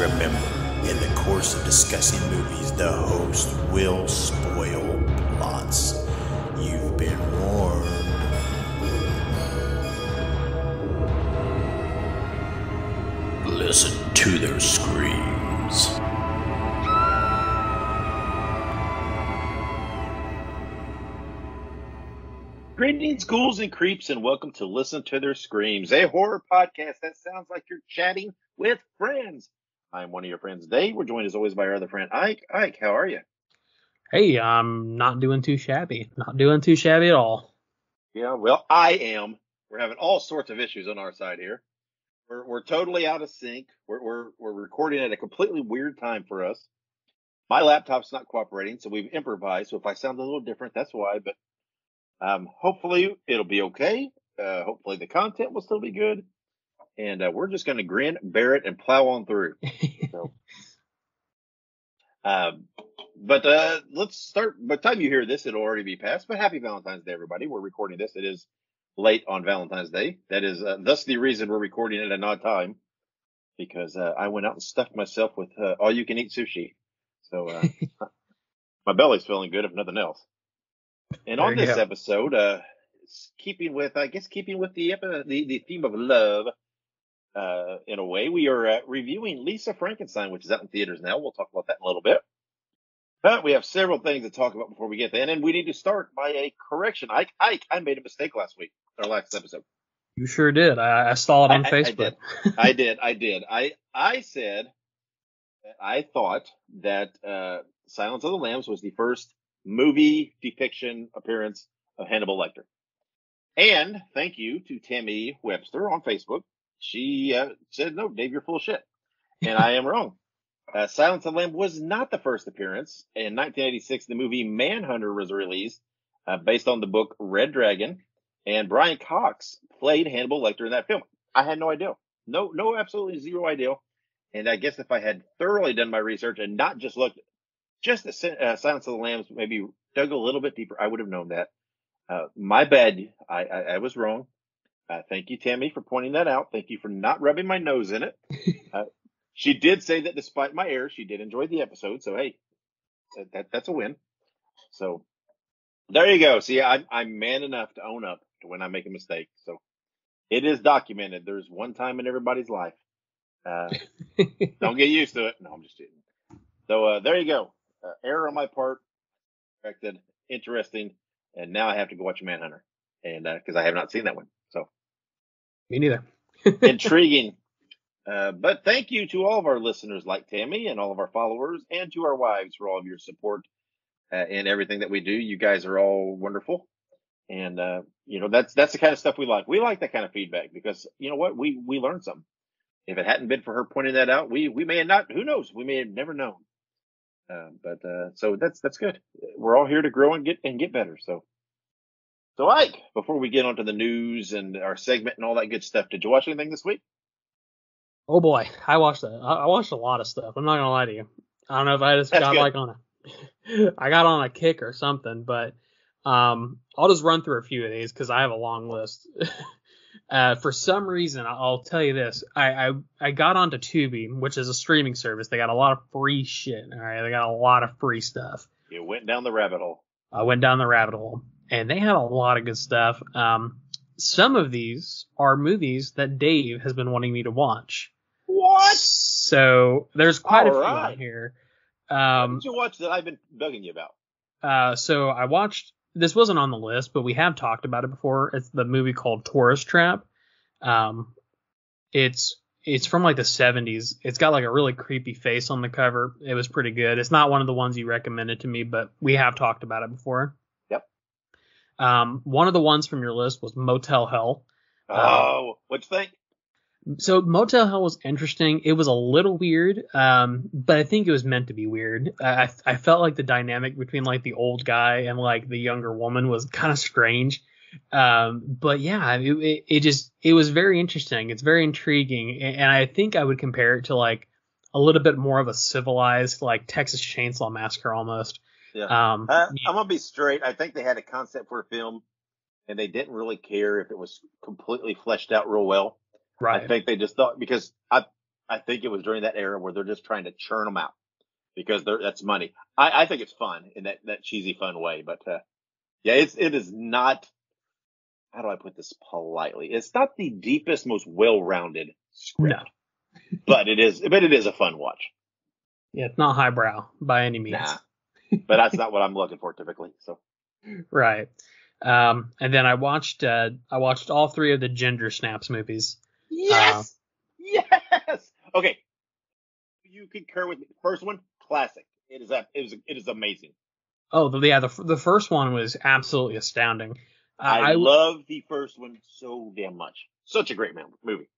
Remember, in the course of discussing movies, the host will spoil plots. You've been warned. Listen to their screams. Greetings, ghouls and creeps, and welcome to Listen to Their Screams, a horror podcast that sounds like you're chatting with friends. I'm one of your friends, Dave. We're joined as always by our other friend, Ike. Ike, how are you? Hey, I'm not doing too shabby. Not doing too shabby at all. Yeah, well, I am. We're having all sorts of issues on our side here. We're totally out of sync. We're recording at a completely weird time for us. My laptop's not cooperating, so we've improvised. So if I sound a little different, that's why. But hopefully it'll be okay. Hopefully the content will still be good. And we're just going to grin, bear it, and plow on through. So, let's start. By the time you hear this, it'll already be past. But happy Valentine's Day, everybody. We're recording this. It is late on Valentine's Day. That is thus the reason we're recording at an odd time. Because I went out and stuffed myself with all-you-can-eat sushi. So my belly's feeling good, if nothing else. And on this episode, keeping with the theme of love, in a way, we are reviewing LISA FRANKENSTEIN, which is out in theaters now. We'll talk about that in a little bit. But we have several things to talk about before we get there. And we need to start by a correction. Ike, I made a mistake last week, our last episode. You sure did. I saw it on Facebook. I did. I said that I thought that Silence of the Lambs was the first movie depiction appearance of Hannibal Lecter. And thank you to Tammy Webster on Facebook. She said, no, Dave, you're full of shit. And I am wrong. Silence of the Lambs was not the first appearance. In 1986, the movie Manhunter was released based on the book Red Dragon. And Brian Cox played Hannibal Lecter in that film. I had no idea. No, absolutely zero idea. And I guess if I had thoroughly done my research and not just looked just at Silence of the Lambs, maybe dug a little bit deeper, I would have known that. My bad. I was wrong. Thank you, Tammy, for pointing that out. Thank you for not rubbing my nose in it. She did say that despite my errors, she did enjoy the episode. So, hey, that's a win. So there you go. See, I'm man enough to own up to when I make a mistake. So it is documented. There's one time in everybody's life. Don't get used to it. No, I'm just kidding. So there you go. Error on my part. Corrected. Interesting. And now I have to go watch Manhunter. And because I have not seen that one. So me neither. Intriguing. But thank you to all of our listeners like Tammy and all of our followers and to our wives for all of your support in everything that we do. You guys are all wonderful. And, that's the kind of stuff we like. We like that kind of feedback because, you know what, we learned something. If it hadn't been for her pointing that out, we may have not, who knows, we may have never known. So that's good. We're all here to grow and get better. So Ike, before we get onto the news and our segment and all that good stuff, did you watch anything this week? Oh boy, I watched that. I watched a lot of stuff. I'm not gonna lie to you. I don't know if I just got I got on a kick or something, but I'll just run through a few of these because I have a long list. For some reason, I'll tell you this. I got onto Tubi, which is a streaming service. They got a lot of free shit. All right, they got a lot of free stuff. You went down the rabbit hole. I went down the rabbit hole, and they had a lot of good stuff. Some of these are movies that Dave has been wanting me to watch. What? So there's quite a few on here. What did you watch that I've been bugging you about? So I watched. This wasn't on the list, but we have talked about it before. It's the movie called Tourist Trap. It's from like the 70s. It's got like a really creepy face on the cover. It was pretty good. It's not one of the ones you recommended to me, but we have talked about it before. Yep. One of the ones from your list was Motel Hell. What'd you think? So Motel Hell was interesting. It was a little weird, but I think it was meant to be weird. I felt like the dynamic between like the old guy and like the younger woman was kind of strange. But yeah, it was very interesting. It's very intriguing, and I think I would compare it to like a little bit more of a civilized like Texas Chainsaw Massacre almost. Yeah. I'm gonna be straight. I think they had a concept for a film, and they didn't really care if it was completely fleshed out real well. Right. I think they just thought, because I I think it was during that era where they're just trying to churn them out because that's money. I think it's fun in that cheesy fun way, but yeah, it is not. How do I put this politely? It's not the deepest, most well-rounded script, No. but it is a fun watch. Yeah, it's not highbrow by any means. Nah, but that's not what I'm looking for typically. So Right. And then I watched all three of the Ginger Snaps movies. yes, yes. Okay, you concur with me. First one, classic. It is amazing. Oh, yeah, the first one was absolutely astounding. I love the first one so damn much. Such a great movie.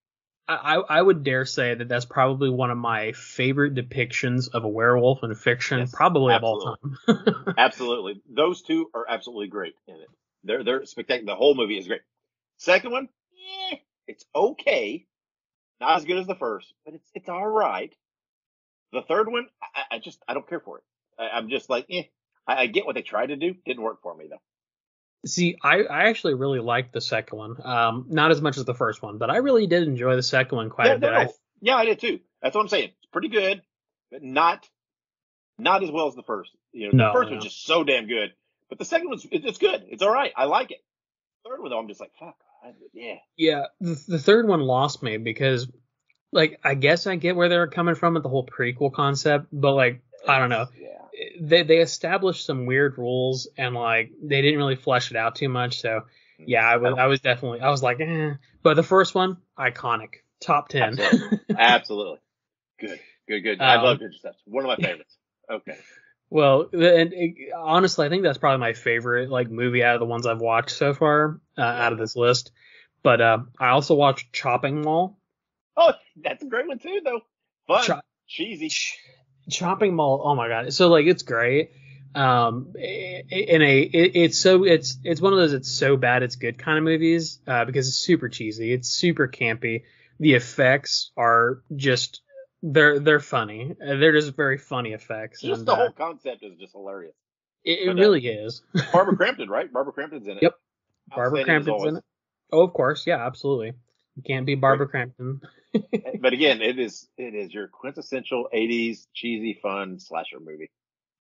I would dare say that that's probably one of my favorite depictions of a werewolf in fiction, Yes, probably absolutely. of all time. Absolutely. Those two are absolutely great in it. They're spectacular. The whole movie is great. Second one, it's okay. Not as good as the first, but it's all right. The third one, I don't care for it. I'm just like, I get what they tried to do. Didn't work for me though. See, I actually really liked the second one. Not as much as the first one, but I really did enjoy the second one quite a bit. Yeah, I did too. That's what I'm saying. It's pretty good, but not as well as the first. The first one's just so damn good, but the second one's it's good. It's all right. I like it. The third one though, I'm just like, fuck. Yeah. Yeah, the third one lost me because, like, I guess I get where they're coming from with the whole prequel concept, but like, I don't know. Yeah. They established some weird rules and like they didn't really flesh it out too much. So yeah, I was like, But the first one, iconic, top 10. Absolutely. Good. I love Ginger Snaps. One of my favorites. Okay. Well, honestly, I think that's probably my favorite like movie out of the ones I've watched so far out of this list. But I also watched Chopping Mall. Oh, that's a great one too, though. Fun, cheesy. Chopping Mall. Oh my god! So like it's great. It's one of those it's so bad it's good kind of movies because it's super cheesy. It's super campy. The effects are just they're funny. They're just very funny effects. Just the whole concept is just hilarious. It really is. Barbara Crampton, right? Barbara Crampton's in it. Yep. Barbara Crampton's in it. Oh, of course. Yeah, absolutely. You can't be Barbara Crampton. But again, it is your quintessential 80s cheesy fun slasher movie.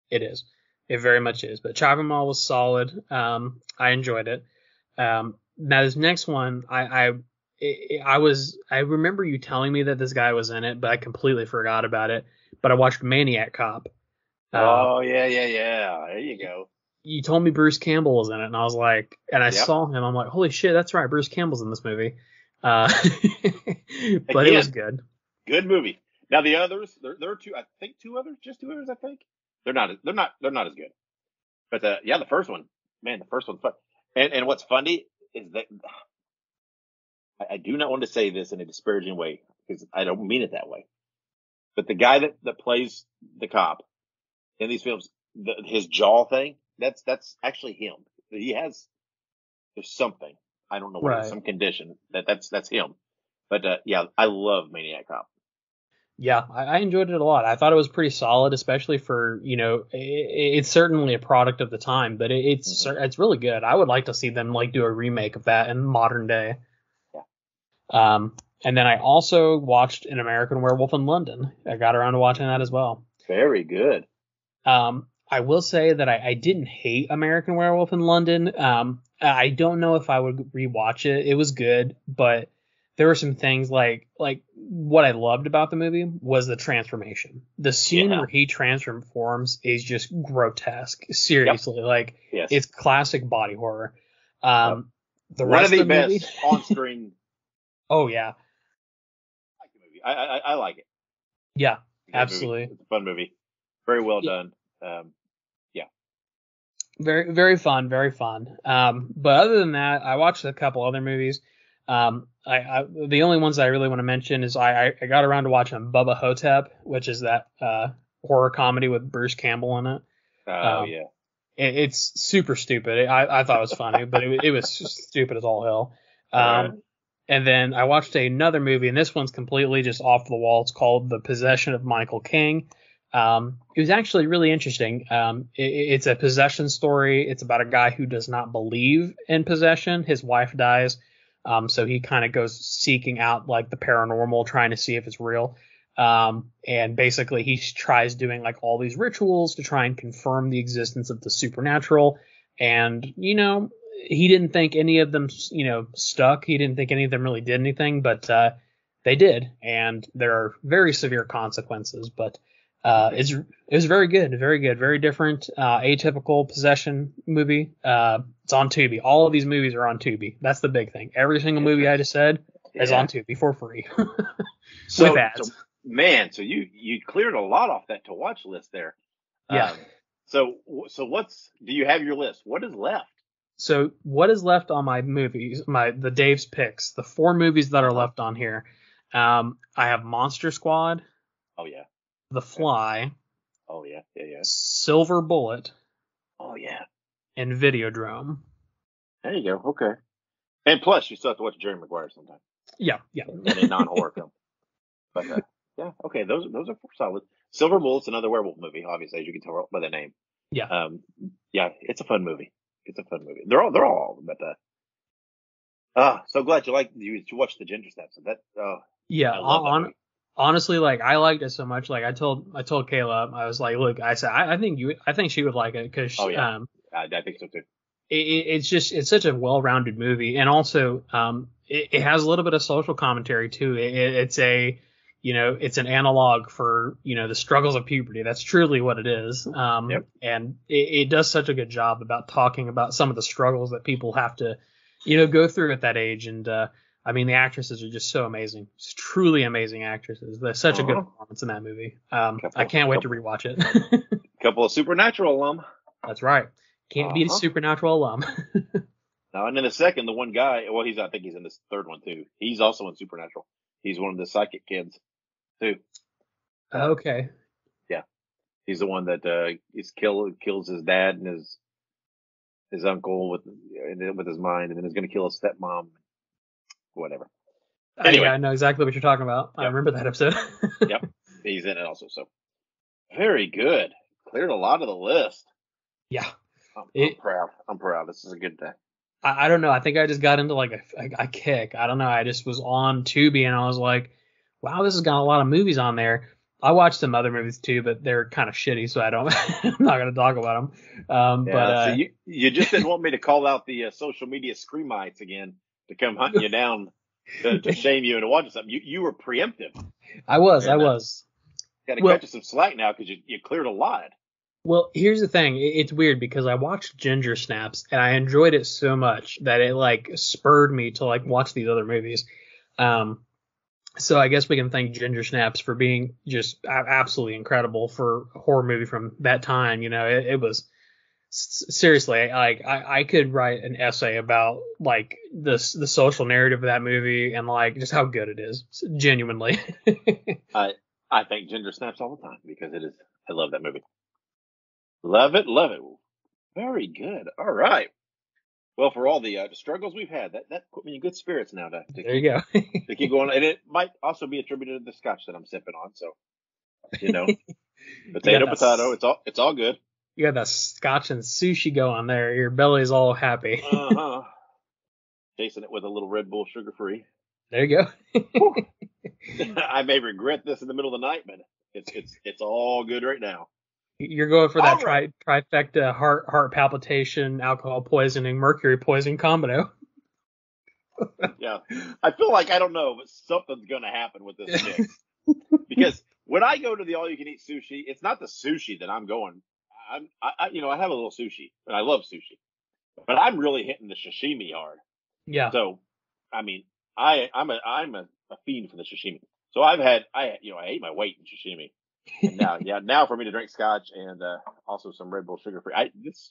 It is. It very much is. But Chopping Mall was solid. I enjoyed it. Now this next one, I remember you telling me that this guy was in it, but I completely forgot about it. But I watched Maniac Cop. Oh yeah. There you go. You told me Bruce Campbell was in it, and I was like, and I saw him. I'm like, holy shit, that's right, Bruce Campbell's in this movie. But again, it was good. Good movie. Now the others, there are two. I think just two others. I think they're not as good. But the first one, man, the first one's fun. And what's funny is that I do not want to say this in a disparaging way because I don't mean it that way. But the guy that plays the cop in these films, his jaw thing, that's actually him. There's something. I don't know what some condition that's him. But I love Maniac Cop. Yeah, I enjoyed it a lot. I thought it was pretty solid, especially for, it's certainly a product of the time, but it's really good. I would like to see them like do a remake of that in modern day. Yeah. And then I also watched An American Werewolf in London. I got around to watching that as well. Very good. I will say that I didn't hate American Werewolf in London. I don't know if I would rewatch it. It was good, but there were some things like what I loved about the movie was the transformation. The scene where he transforms is just grotesque. Seriously, it's classic body horror. The one of the best on-screen. Oh yeah, I like the movie. I like it. Yeah, absolutely. It's a fun movie. Very well done. Very, very fun, very fun. But other than that, I watched a couple other movies. The only ones I really want to mention is I got around to watching Bubba Hotep, which is that horror comedy with Bruce Campbell in it. Oh yeah. It's super stupid. I thought it was funny, but it was stupid as all hell. And then I watched another movie, and this one's completely just off the wall. It's called The Possession of Michael King. It was actually really interesting. It's a possession story. It's about a guy who does not believe in possession. His wife dies. So he kind of goes seeking out like the paranormal, trying to see if it's real. And basically he tries doing like all these rituals to try and confirm the existence of the supernatural. And, he didn't think any of them, stuck. He didn't think any of them really did anything, but they did. And there are very severe consequences. But it was very good, very different, atypical possession movie. It's on Tubi. All of these movies are on Tubi. That's the big thing. Every single movie I just said is on Tubi for free. With ads. So you cleared a lot off that to watch list there. Yeah. So do you have your list? What is left? So what is left on my movies, the Dave's picks, the 4 movies that are left on here. I have Monster Squad. Oh yeah. The Fly. Oh yeah. Silver Bullet. Oh yeah. And Videodrome. There you go. Okay. And plus, you still have to watch Jerry Maguire sometime. Yeah. And a non-horror film. But yeah, okay. Those are 4 solid. Silver Bullet's another werewolf movie, obviously, as you can tell by the name. Yeah. Yeah, it's a fun movie. They're all, but so glad you watched the Ginger Snaps. That that honestly, like I liked it so much. Like I told Kayla, I was like, look, I said I think she would like it because I think so too. It's such a well-rounded movie, and also it has a little bit of social commentary too. It's an analog for the struggles of puberty. That's truly what it is. And it does such a good job about talking about some of the struggles that people have to go through at that age. And I mean, the actresses are just so amazing. It's truly amazing actresses. There's such a good performance in that movie. I can't wait to rewatch it. Couple of Supernatural alum. That's right. Can't beat a Supernatural alum. Now, and then the second, the one guy, well, I think he's in this third one too. He's also in Supernatural. He's one of the psychic kids too. Okay. Yeah. He's the one that kills his dad and his uncle with his mind, and then is going to kill his stepmom. Whatever. Anyway, I know exactly what you're talking about. Yep. I remember that episode. Yep. He's in it also. So very good. Cleared a lot of the list. Yeah. I'm proud. This is a good day. I don't know. I think I just got into like a kick. I don't know. I just was on Tubi and I was like, wow, this has got a lot of movies on there. I watched some other movies too, but they're kind of shitty, so I'm not going to talk about them. So you just didn't want me to call out the social media screamites again to come hunting you down to shame you into watching something. You were preemptive. I was. Got to cut you some slack now because you cleared a lot. Well, here's the thing. It's weird because I watched Ginger Snaps and I enjoyed it so much that it like spurred me to like watch these other movies. So I guess we can thank Ginger Snaps for being just absolutely incredible for a horror movie from that time. It was seriously like I could write an essay about like the social narrative of that movie and like just how good it is. Genuinely. I thank Ginger Snaps all the time because it is. I love that movie. Love it. Very good. All right. Well, for all the struggles we've had, that put me in good spirits now. There you go. To keep going, and it might also be attributed to the scotch that I'm sipping on. So, potato. It's all good. You got that scotch and sushi going there. Your belly's all happy. Chasing it with a little Red Bull sugar free. There you go. I may regret this in the middle of the night, but it's all good right now. You're going for that trifecta heart palpitation, alcohol poisoning, mercury poisoning combo. Yeah. I feel like, I don't know, but something's going to happen with this mix. Because when I go to the all-you-can-eat sushi, it's not the sushi that I'm going. I have a little sushi, and I love sushi. But I'm really hitting the sashimi hard. Yeah. So, I mean, I'm a fiend for the sashimi. So I ate my weight in sashimi. And now for me to drink scotch and also some Red Bull sugar free. This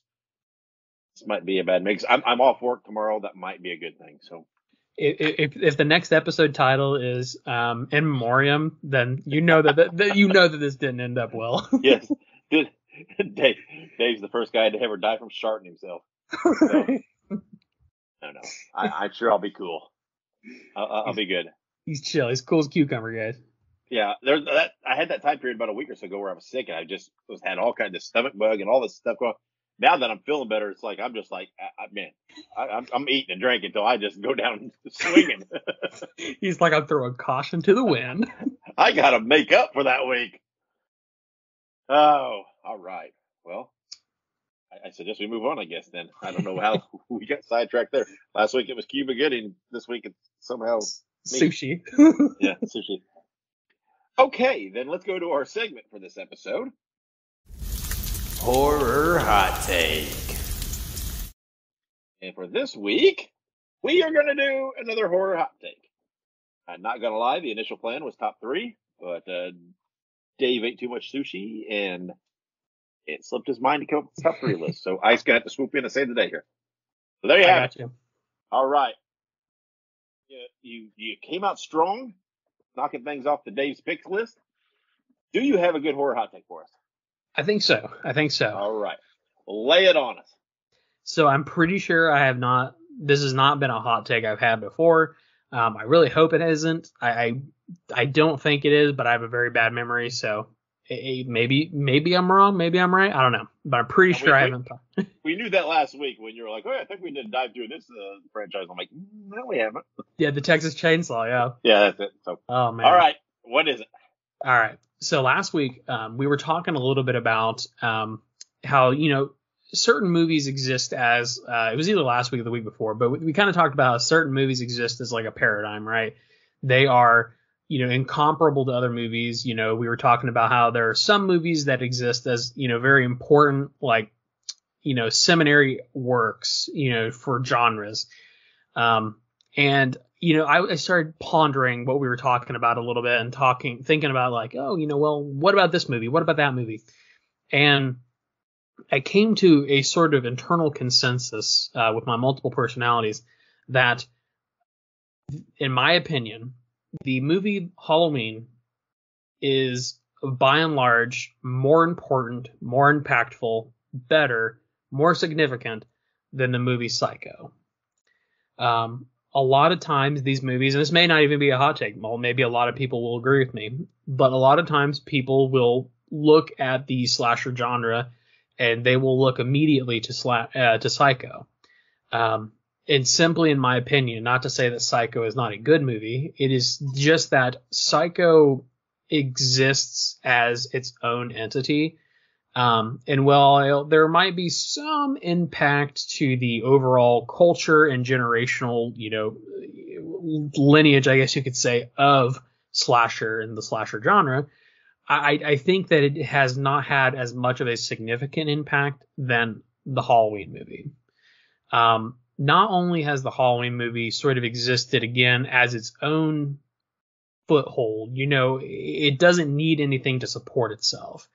might be a bad mix. I'm off work tomorrow. That might be a good thing. So if the next episode title is in memoriam, then you know that this didn't end up well. Yes, Dave's the first guy to ever die from sharting himself. So, I don't know. I'm sure I'll be cool. I'll be good. He's chill. He's cool as a cucumber, guys. Yeah, I had that time period about a week or so ago where I was sick and I just had all kinds of stomach bug and all this stuff going. Now that I'm feeling better, it's like I'm just like, I'm eating and drinking until I just go down swinging. He's like, I'm throwing caution to the wind. I got to make up for that week. Oh, all right. Well, I suggest we move on, I guess, then. I don't know how we got sidetracked there. Last week it was Cuba Gooding. This week it's somehow me. Sushi. Yeah, sushi. Okay, then let's go to our segment for this episode. Horror Hot Take. And for this week, we are going to do another horror hot take. I'm not going to lie, the initial plan was top 3, but Dave ate too much sushi, and it slipped his mind to come up with the top 3 list. So Ice got to swoop in and save the day here. So there you have it. All right. You came out strong, knocking things off the Dave's picks list. Do you have a good horror hot take for us? I think so. All right. Lay it on us. So I'm pretty sure this has not been a hot take I've had before. I really hope it isn't. I don't think it is, but I have a very bad memory, so maybe I'm wrong, maybe I'm right. I don't know, but I'm pretty sure I haven't. We knew that last week when you were like, "Oh, yeah, I think we did dive through this franchise." I'm like, "No, we haven't." Yeah, the Texas Chainsaw. Yeah. Yeah, that's it. So, oh man. All right, what is it? All right. So last week we were talking a little bit about how certain movies exist as it was either last week or the week before, but we kind of talked about how certain movies exist as like a paradigm, right? They are, incomparable to other movies. We were talking about how there are some movies that exist as, very important, like, seminary works, for genres. I started pondering what we were talking about a little bit and thinking about like, well, what about this movie? What about that movie? And I came to a sort of internal consensus with my multiple personalities that, in my opinion, the movie Halloween is by and large more important, more impactful, better, more significant than the movie Psycho. A lot of times these movies, and this may not even be a hot take, well, maybe a lot of people will agree with me, but a lot of times people will look at the slasher genre and they will look immediately to Psycho. And simply, in my opinion, not to say that Psycho is not a good movie, it is just that Psycho exists as its own entity. And while there might be some impact to the overall culture and generational, lineage, I guess you could say, of slasher and the slasher genre, I think that it has not had as much of a significant impact than the Halloween movie. Not only has the Halloween movie sort of existed again as its own foothold, it doesn't need anything to support itself.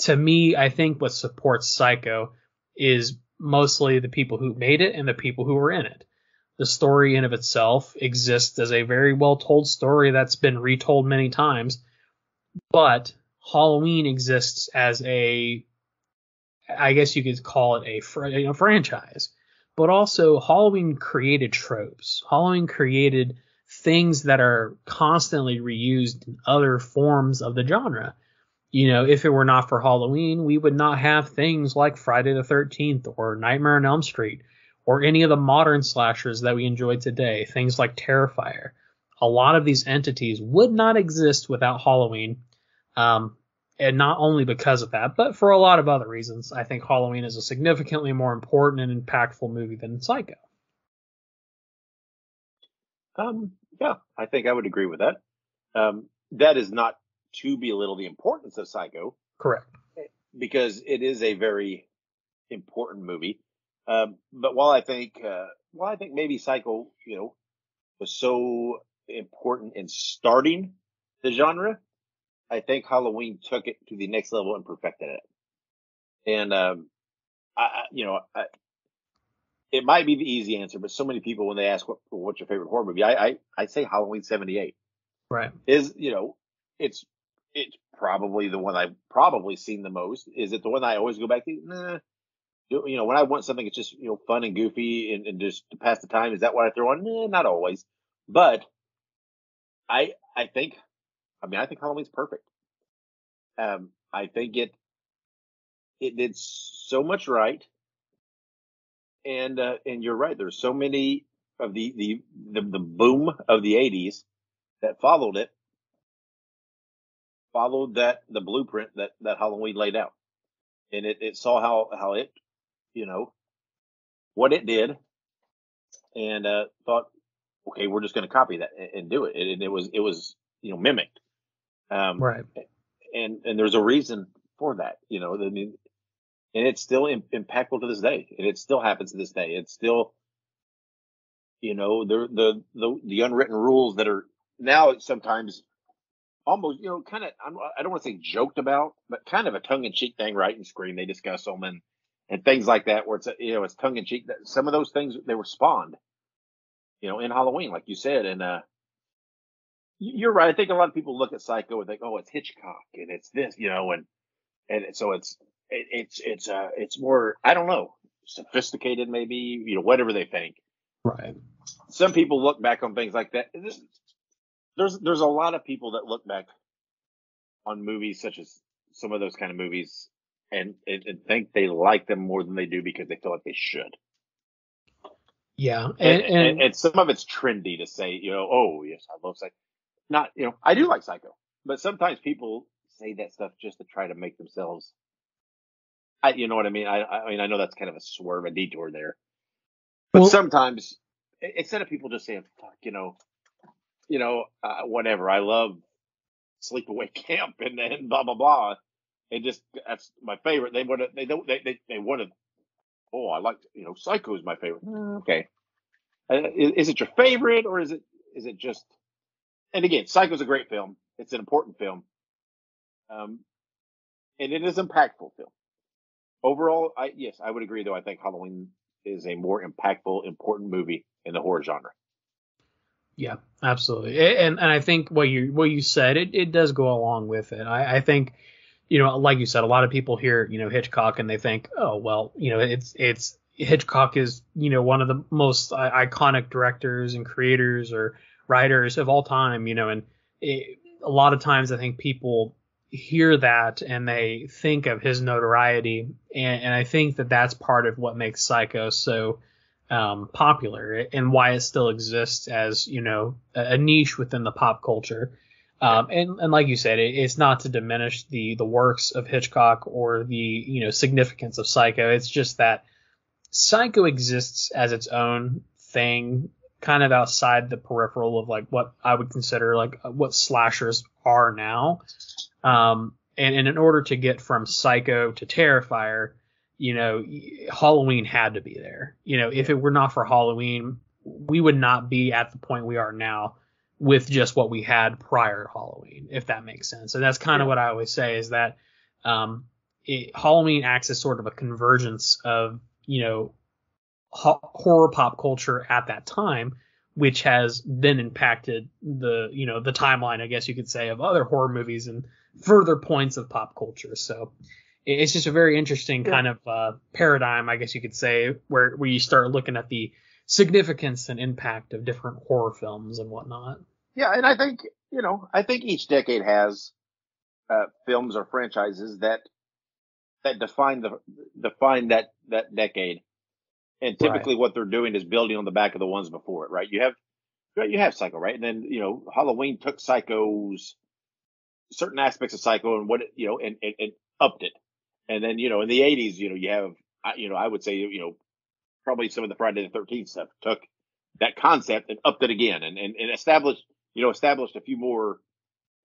To me, I think what supports Psycho is mostly the people who made it and the people who were in it. The story in of itself exists as a very well told story that's been retold many times, but Halloween exists as I guess you could call it a franchise. But also Halloween created tropes. Halloween created things that are constantly reused in other forms of the genre. If it were not for Halloween, we would not have things like Friday the 13th or Nightmare on Elm Street or any of the modern slashers that we enjoy today, things like Terrifier. A lot of these entities would not exist without Halloween, and not only because of that, but for a lot of other reasons. I think Halloween is a significantly more important and impactful movie than Psycho. Yeah, I think I would agree with that. That is not to belittle the importance of Psycho. Correct. Because it is a very important movie. But while I think maybe Psycho, was so important in starting the genre, I think Halloween took it to the next level and perfected it. And, it might be the easy answer, but so many people, when they ask what's your favorite horror movie, I say Halloween 78. Right. It's probably the one I've probably seen the most. Is it the one I always go back to? Nah. When I want something that's just, fun and goofy and just to pass the time, is that what I throw on? Nah, not always. But I think Halloween's perfect. I think it did so much right. And you're right. There's so many of the boom of the 80s that followed it followed the blueprint that Halloween laid out, and it saw how it, what it did, and thought, okay, we're just going to copy that and do it, and it was mimicked, Right. and there's a reason for that, I mean, and it's still impactful to this day, and it still happens to this day. It's still, the unwritten rules that are now sometimes almost, kind of, I don't want to say joked about, but kind of a tongue in cheek thing, right? In Scream, they discuss them and things like that, where it's, it's tongue in cheek. Some of those things, they were spawned, in Halloween, like you said. And, you're right. I think a lot of people look at Psycho and think, oh, it's Hitchcock and it's this, and so it's more, I don't know, sophisticated, maybe, whatever they think. Right. Some people look back on things like that. There's a lot of people that look back on movies such as some of those kind of movies and think they like them more than they do because they feel like they should. Yeah. And some of it's trendy to say, oh yes, I love Psycho. Not, I do like Psycho, but sometimes people say that stuff just to try to make themselves, you know what I mean? I mean, I know that's kind of a swerve, a detour there, but sometimes instead of people just saying, fuck, whatever, I love Sleepaway Camp and blah blah blah, and just that's my favorite. They want to. Oh, I like Psycho is my favorite. Okay, is it your favorite or is it just? And again, Psycho's a great film. It's an important film, and it is an impactful film. Overall, I would agree. Though I think Halloween is a more impactful, important movie in the horror genre. Yeah, absolutely. And I think what you said, it does go along with it. I think, like you said, a lot of people hear, Hitchcock and they think, oh, well, it's Hitchcock is, one of the most iconic directors and creators or writers of all time, and a lot of times I think people hear that and they think of his notoriety. And I think that's part of what makes Psycho so popular and why it still exists as, a niche within the pop culture. And like you said, it's not to diminish the works of Hitchcock or the, significance of Psycho. It's just that Psycho exists as its own thing, kind of outside the peripheral of like what I would consider like what slashers are now. And in order to get from Psycho to Terrifier, Halloween had to be there. If it were not for Halloween, we would not be at the point we are now with just what we had prior to Halloween, if that makes sense. And that's kind of what I always say is that Halloween acts as sort of a convergence of, horror pop culture at that time, which has then impacted the timeline, I guess you could say, of other horror movies and further points of pop culture. So it's just a very interesting kind of paradigm, I guess you could say, where you start looking at the significance and impact of different horror films and whatnot. Yeah, and I think each decade has films or franchises that define that decade, and typically what they're doing is building on the back of the ones before it, right? You have Psycho, right? And then Halloween took Psycho's certain aspects of Psycho and and upped it. And then, in the 80s, you have, I would say, probably some of the Friday the 13th stuff took that concept and upped it again and established a few more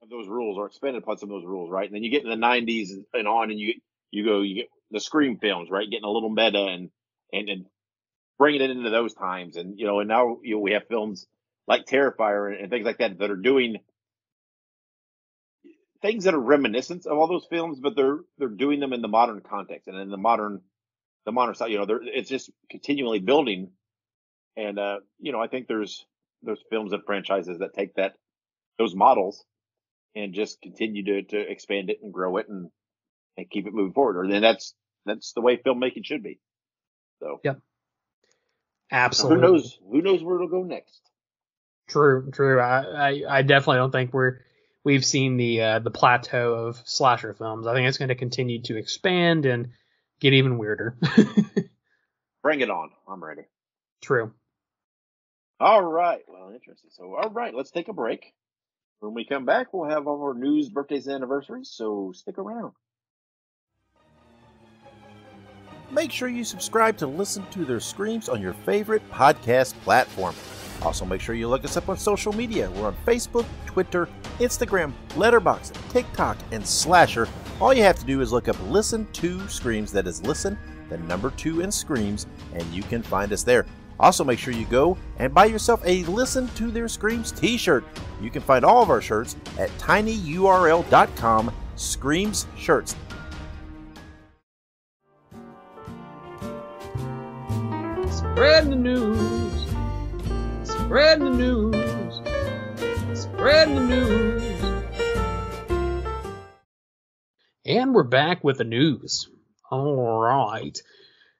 of those rules or expanded upon some of those rules, right? And then you get in the 90s and on and you get the Scream films, right? Getting a little meta and bringing it into those times. And, and now, we have films like Terrifier and things like that are doing things that are reminiscent of all those films, but they're doing them in the modern context and in the modern style. It's just continually building, and I think there's films and franchises that take those models and just continue to expand it and grow it and keep it moving forward. And then that's the way filmmaking should be. So yep, absolutely. Who knows where it'll go next? True. I definitely don't think we've seen the plateau of slasher films. I think it's going to continue to expand and get even weirder. Bring it on. I'm ready. True. All right. Well, interesting. So, all right, let's take a break. When we come back, we'll have all our news, birthdays, and anniversaries, so stick around. Make sure you subscribe to Listen to Their Screams on your favorite podcast platform. Also, make sure you look us up on social media. We're on Facebook, Twitter, Instagram, Letterboxd, TikTok, and Slasher. All you have to do is look up Listen to Screams. That is Listen, the number 2 in Screams, and you can find us there. Also, make sure you go and buy yourself a Listen to Their Screams t-shirt. You can find all of our shirts at tinyurl.com/Screams Shirts. Spread the news. Spread the news. Spread the news. And we're back with the news. All right.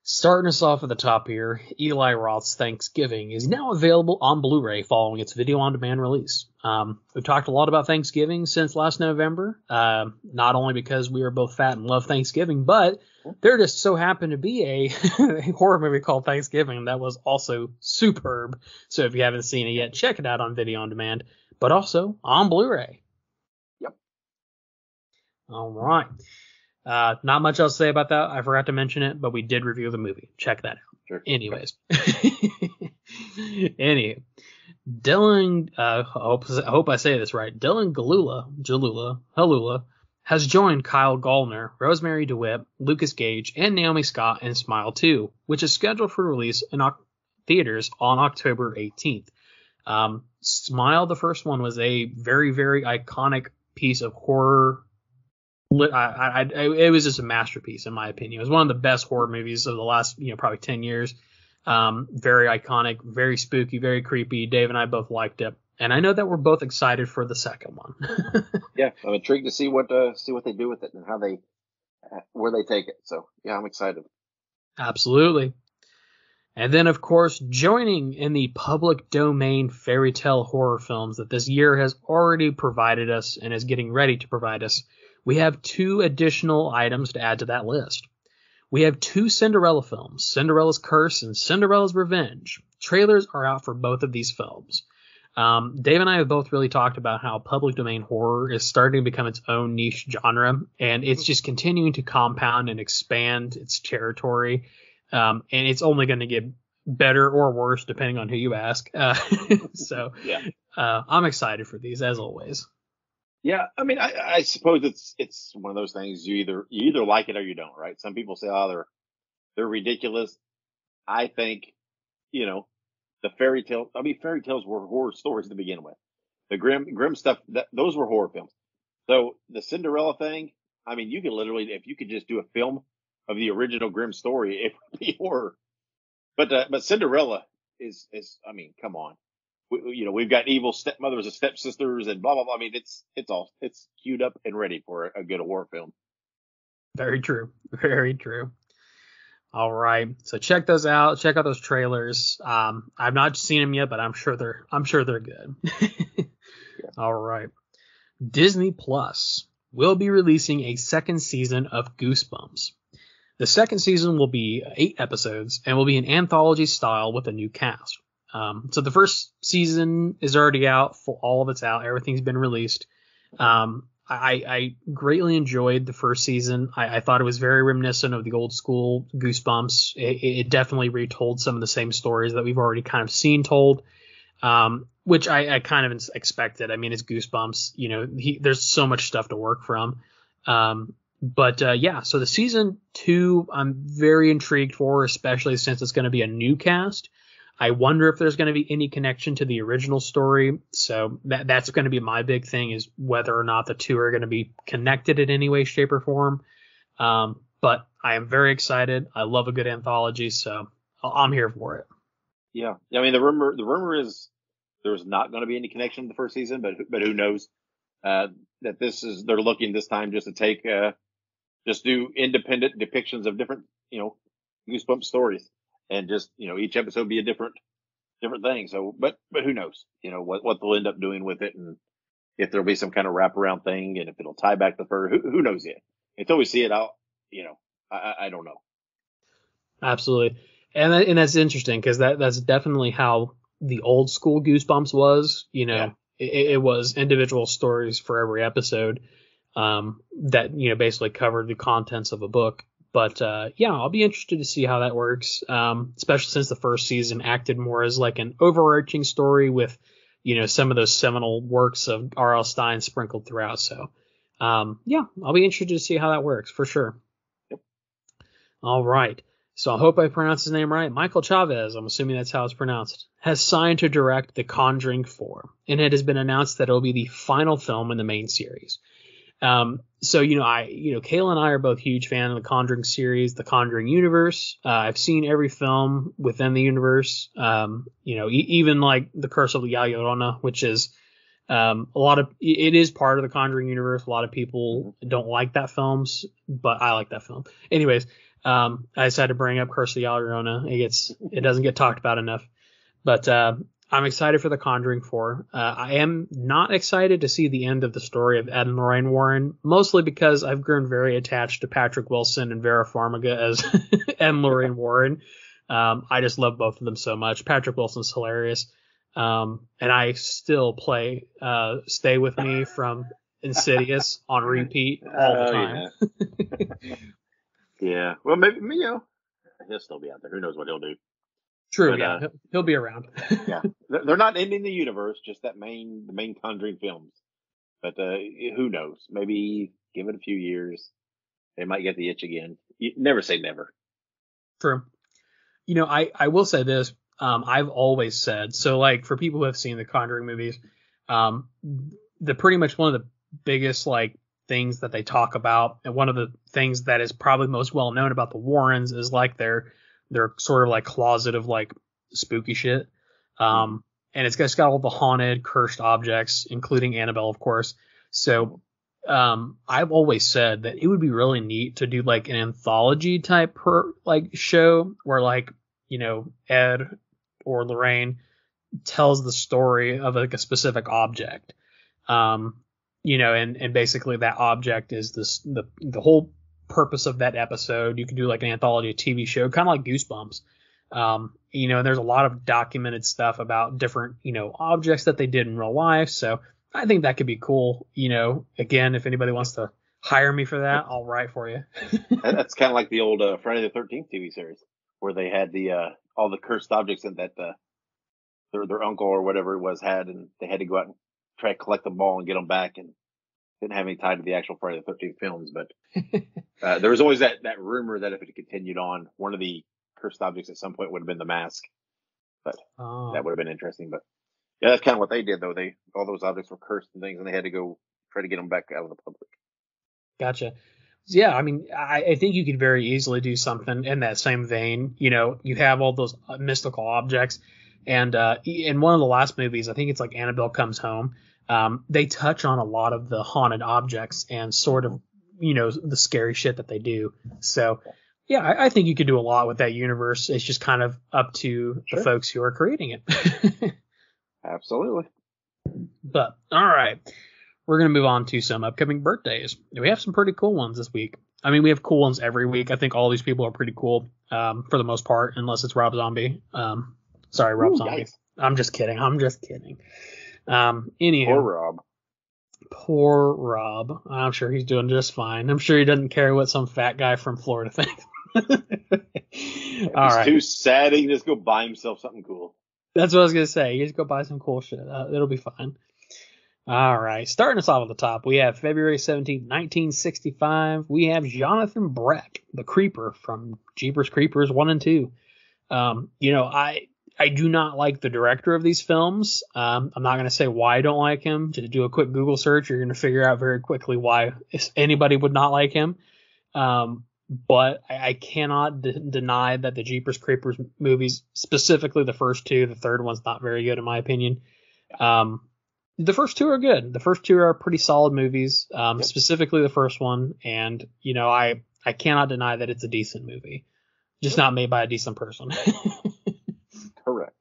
Starting us off at the top here, Eli Roth's Thanksgiving is now available on Blu-ray following its video-on-demand release. We've talked a lot about Thanksgiving since last November, not only because we are both fat and love Thanksgiving, but there just so happened to be a horror movie called Thanksgiving that was also superb. So if you haven't seen it yet, check it out on video-on-demand, but also on Blu-ray. Yep. All right. Not much else to say about that. I forgot to mention it, but we did review the movie. Check that out. Sure. Anyways. Dylan, I hope I say this right. Dylan Halula has joined Kyle Gallner, Rosemary DeWitt, Lucas Gage, and Naomi Scott in Smile 2, which is scheduled for release in theaters on October 18th. Smile, the first one, was a very, very iconic piece of horror. It was just a masterpiece, in my opinion. It was one of the best horror movies of the last, probably 10 years. Very iconic, very spooky, very creepy. Dave and I both liked it, and I know that we're both excited for the second one. Yeah, I'm intrigued to see what they do with it and where they take it. So yeah, I'm excited. Absolutely. And then, of course, joining in the public domain fairy tale horror films that this year has already provided us and is getting ready to provide us, we have 2 additional items to add to that list. We have 2 Cinderella films, Cinderella's Curse and Cinderella's Revenge. Trailers are out for both of these films. Dave and I have both really talked about how public domain horror is starting to become its own niche genre, and it's just continuing to compound and expand its territory, and it's only going to get better or worse depending on who you ask. So yeah. I'm excited for these, as always. Yeah, I mean, I suppose it's one of those things you either like it or you don't, right? Some people say, oh, they're ridiculous. I think, the fairy tales were horror stories to begin with. The grim stuff, those were horror films. So the Cinderella thing, I mean, you could literally, if you could just do a film of the original grim story, it would be horror. But Cinderella is, I mean, come on. We've got evil stepmothers and stepsisters and blah blah blah. I mean, it's queued up and ready for a good horror film. Very true. Very true. All right, so check those out. Check out those trailers. I've not seen them yet, but I'm sure they're good. Yeah. All right. Disney Plus will be releasing a second season of Goosebumps. The second season will be 8 episodes and will be an anthology style with a new cast. So the first season is already out. All of it's out. Everything's been released. I greatly enjoyed the first season. I thought it was very reminiscent of the old school Goosebumps. It definitely retold some of the same stories that we've already kind of seen told, which I kind of expected. I mean, it's Goosebumps. There's so much stuff to work from. But so the season 2, I'm very intrigued for, especially since it's going to be a new cast. I wonder if there's going to be any connection to the original story. So that's going to be my big thing, is whether or not the 2 are going to be connected in any way, shape, or form. But I am very excited. I love a good anthology, so I'm here for it. Yeah. I mean, the rumor is there's not going to be any connection to the first season, but who knows? That they're looking this time just to take, just do independent depictions of different, Goosebumps stories. And just, each episode be a different thing. So, but who knows, what they'll end up doing with it, and if there'll be some kind of wraparound thing, and if it'll tie back to fur, who knows yet? Until we see it out, I don't know. Absolutely. And that's interesting, because that's definitely how the old school Goosebumps was, it was individual stories for every episode that, you know, basically covered the contents of a book. But yeah, I'll be interested to see how that works, especially since the first season acted more as like an overarching story with, you know, some of those seminal works of R.L. Stine sprinkled throughout. So yeah, I'll be interested to see how that works for sure. Yep. All right. So I hope I pronounced his name right. Michael Chavez, I'm assuming that's how it's pronounced, has signed to direct The Conjuring 4, and it has been announced that it'll be the final film in the main series. So, you know, Kayla and I are both huge fans of the Conjuring series, the Conjuring universe. I've seen every film within the universe. You know, even like The Curse of La Llorona, which is it is part of the Conjuring universe. A lot of people don't like that film, but I like that film. Anyways, I decided to bring up Curse of La Llorona. It doesn't get talked about enough, but I'm excited for The Conjuring 4. I am not excited to see the end of the story of Ed and Lorraine Warren, mostly because I've grown very attached to Patrick Wilson and Vera Farmiga as Ed and Lorraine Warren. I just love both of them so much. Patrick Wilson's hilarious. And I still play Stay With Me from Insidious on repeat all the time. Yeah. Well, maybe, you know, he'll still be out there. Who knows what he'll do. True, but, yeah, he'll be around. Yeah, they're not ending the universe, just the main Conjuring films. But who knows? Maybe give it a few years, they might get the itch again. You never say never. True. You know, I will say this. I've always said, so like for people who have seen the Conjuring movies, the pretty much one of the biggest like things that they talk about, and one of the things that is probably most well known about the Warrens is like their sort of like closet of like spooky shit. And it's got all the haunted, cursed objects, including Annabelle, of course. So I've always said that it would be really neat to do like an anthology type show where like, you know, Ed or Lorraine tells the story of like a specific object. You know, and basically that object is the whole purpose of that episode. You can do like an anthology, a TV show, kind of like Goosebumps. You know, and there's a lot of documented stuff about different, you know, objects that they did in real life. So I think that could be cool. You know, again, if anybody wants to hire me for that, I'll write for you. That's kind of like the old Friday the 13th TV series where they had all the cursed objects that their uncle or whatever it was had, and they had to go out and try to collect them all and get them back, and didn't have any tie to the actual Friday the 13th films. But there was always that rumor that if it continued on, one of the cursed objects at some point would have been the mask. But that would have been interesting. But yeah, that's kind of what they did, though. All those objects were cursed and things, and they had to go try to get them back out of the public. Gotcha. Yeah, I mean, I think you could very easily do something in that same vein. You know, you have all those mystical objects, and in one of the last movies, I think it's like Annabelle Comes Home, they touch on a lot of the haunted objects and sort of, you know, the scary shit that they do. So, yeah, I think you could do a lot with that universe. It's just kind of up to the folks who are creating it. Absolutely. But, all right. We're going to move on to some upcoming birthdays. We have some pretty cool ones this week. I mean, we have cool ones every week. I think all these people are pretty cool for the most part, unless it's Rob Zombie. Sorry, Rob Zombie. Nice. I'm just kidding. Anyhow. Poor Rob. I'm sure he's doing just fine. I'm sure he doesn't care what some fat guy from Florida thinks. He's too sad. He can just go buy himself something cool. That's what I was going to say. You just go buy some cool shit. It'll be fine. All right. Starting us off at the top, we have February 17th, 1965. We have Jonathan Breck, the Creeper from Jeepers Creepers 1 and 2. You know, I do not like the director of these films. I'm not going to say why I don't like him. Just do a quick Google search. You're going to figure out very quickly why anybody would not like him. But I cannot deny that the Jeepers Creepers movies, specifically the first two, the third one's not very good in my opinion. The first two are good. The first two are pretty solid movies, specifically the first one. And, you know, I cannot deny that it's a decent movie, just not made by a decent person. Correct.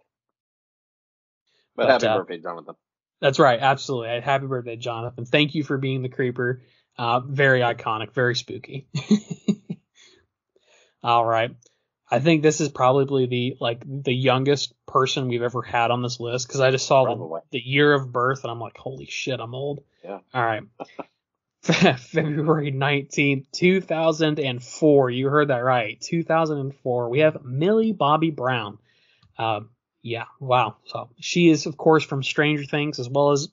But happy birthday, Jonathan. That's right. Absolutely. Happy birthday, Jonathan. Thank you for being the Creeper. Very iconic, very spooky. All right. I think this is probably the youngest person we've ever had on this list, because I just saw the year of birth and I'm like, holy shit, I'm old. Yeah. All right. February 19th, 2004. You heard that right. 2004. We have Millie Bobby Brown. Yeah, wow. So she is, of course, from Stranger Things, as well as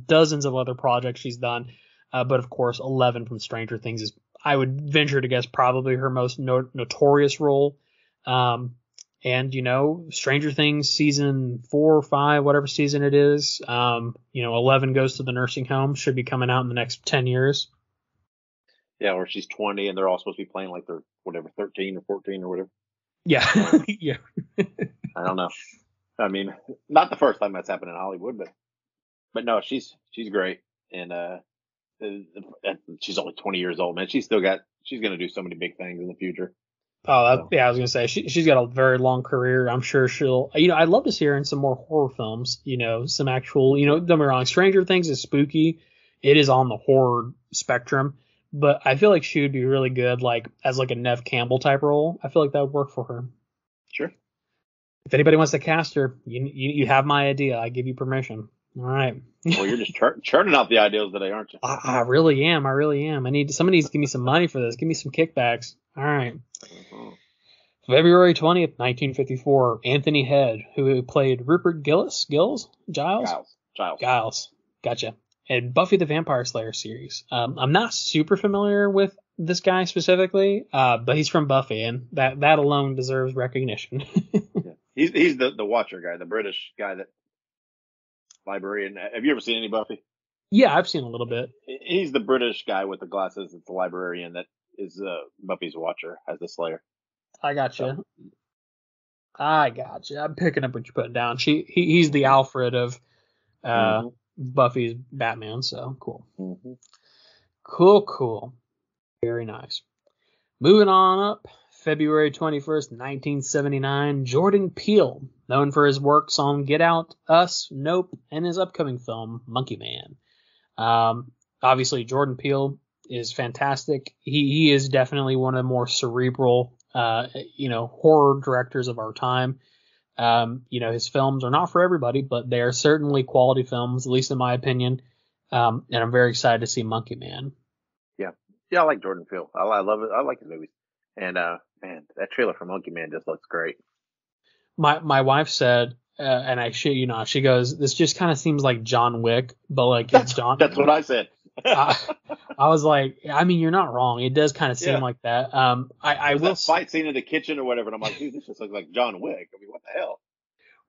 dozens of other projects she's done. But of course, 11 from Stranger Things is, I would venture to guess, probably her most notorious role. And, Stranger Things season 4 or 5, whatever season it is, 11 goes to the nursing home, should be coming out in the next 10 years. Yeah, or she's 20 and they're all supposed to be playing like they're, 13 or 14 or whatever. Yeah. Yeah. I don't know. I mean, not the first time that's happened in Hollywood, but no, she's great. And, she's only 20 years old, man. She's going to do so many big things in the future. Oh, yeah, I was going to say, she's got a very long career. I'm sure she'll, I'd love to see her in some more horror films, some actual, don't get me wrong, Stranger Things is spooky. It is on the horror spectrum, but I feel like she would be really good, as a Neve Campbell type role. I feel like that would work for her. Sure. If anybody wants to cast her, you have my idea. I give you permission. All right. Well, you're just churning out the ideas today, aren't you? I really am. Somebody needs to give me some money for this. Give me some kickbacks. All right. Mm-hmm. February 20th, 1954. Anthony Head, who played Rupert Giles. Gotcha. And Buffy the Vampire Slayer series. I'm not super familiar with this guy specifically, but he's from Buffy, and that alone deserves recognition. Yeah. He's the Watcher guy, the British guy, that librarian. Have you ever seen any Buffy? Yeah, I've seen a little bit. He's the British guy with the glasses. It's the librarian that is Buffy's Watcher as the Slayer. I gotcha. I'm picking up what you're putting down. He's the Alfred of Buffy's Batman, so cool. Mm-hmm. Cool. Very nice. Moving on up, February 21st, 1979, Jordan Peele, known for his works on Get Out, Us, Nope, and his upcoming film, Monkey Man. Obviously, Jordan Peele is fantastic. He is definitely one of the more cerebral, horror directors of our time. His films are not for everybody, but they are certainly quality films, at least in my opinion. And I'm very excited to see Monkey Man. Yeah, I like Jordan Peele. I love it. I like his movies. And man, that trailer for Monkey Man just looks great. My wife said, and I shit you not, she goes, this just kind of seems like John Wick, but it's John. That's what I said. I was like, you're not wrong. It does kind of seem like that. I will that fight scene in the kitchen or whatever, and I'm like, dude, this just looks like John Wick. I mean, what the hell?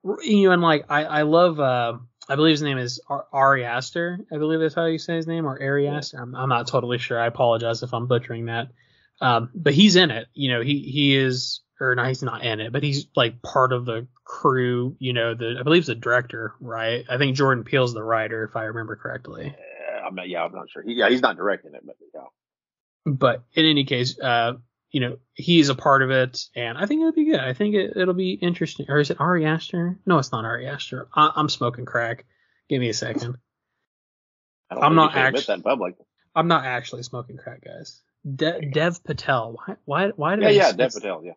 And I love, I believe his name is Ari Aster. I believe that's how you say his name, or Ari Aster. I'm not totally sure. I apologize if I'm butchering that. But he's in it. He is, or no, he's not in it, but he's part of the crew. I believe he's the director, right? I think Jordan Peele's the writer, if I remember correctly. I'm not sure. He's not directing it, but yeah. But in any case, he's a part of it, and I think it'll be good. I think it'll be interesting. Or is it Ari Aster? No, it's not Ari Aster. I'm smoking crack. Give me a second. I'm not actually smoking crack, guys. Dev Patel. Why did I? Dev Patel. Yeah.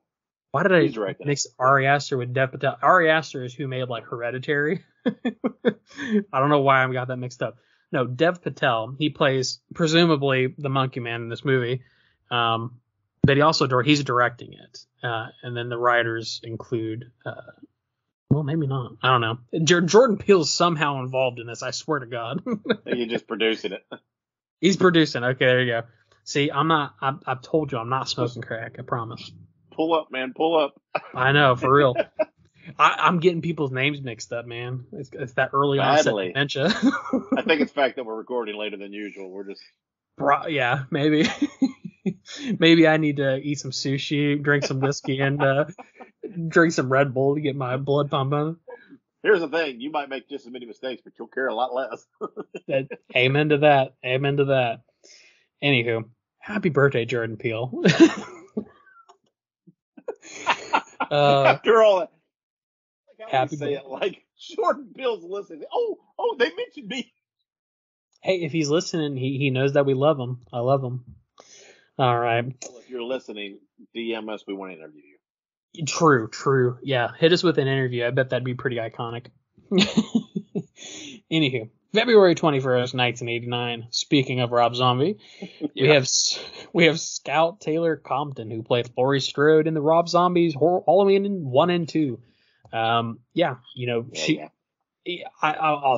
Why did I mix Ari Aster with Dev Patel? Ari Aster is who made Hereditary. I don't know why I got that mixed up. No, Dev Patel. He plays presumably the Monkey Man in this movie. But he's directing it. And then the writers include, maybe not. I don't know. Jordan Peele's somehow involved in this. I swear to God. He's just producing it. He's producing. Okay, there you go. See, I've told you I'm not smoking crack. I promise. Pull up, man. Pull up. I know, for real. I'm getting people's names mixed up, man. It's that early onset dementia. I think it's the fact that we're recording later than usual. We're just. Yeah, maybe. Maybe I need to eat some sushi, drink some whiskey, and drink some Red Bull to get my blood pumping. Here's the thing. You might make just as many mistakes, but you'll care a lot less. Amen to that. Anywho, happy birthday, Jordan Peele. After all that. Happy say it like Jordan Peele's listening. Oh, they mentioned me. Hey, if he's listening, he knows that we love him. I love him. All right. Well, if you're listening, DM us. We want to interview you. True. Yeah, hit us with an interview. I bet that'd be pretty iconic. Anywho, February 21st, 1989. Speaking of Rob Zombie, Yeah. we have Scout Taylor Compton, who played Laurie Strode in the Rob Zombies Halloween 1 and 2. I'll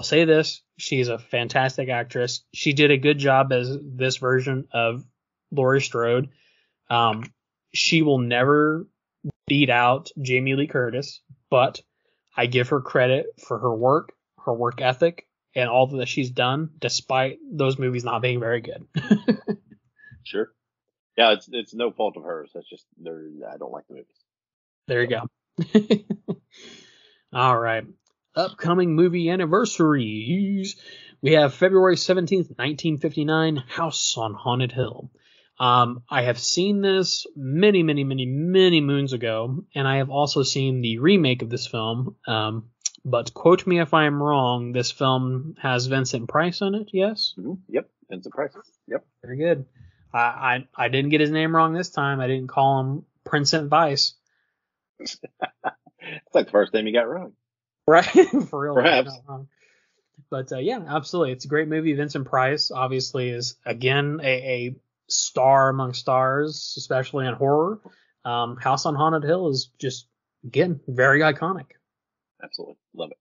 say this: she's a fantastic actress. She did a good job as this version of Laurie Strode. She will never beat out Jamie Lee Curtis, but I give her credit for her work ethic, and all that she's done, despite those movies not being very good. Sure. Yeah, it's no fault of hers. That's just I don't like the movies. There you go. All right. Upcoming movie anniversaries. We have February 17th, 1959, House on Haunted Hill. I have seen this many moons ago, and I have also seen the remake of this film. But quote me if I am wrong, this film has Vincent Price in it, yes? Mm-hmm. Yep, Vincent Price. Yep. Very good. I didn't get his name wrong this time. I didn't call him Princent Vice. It's like the first name you got wrong. Right? For real. Perhaps. But yeah, absolutely. It's a great movie. Vincent Price obviously is, again, a star among stars, especially in horror. House on Haunted Hill is just, again, very iconic. Absolutely. Love it.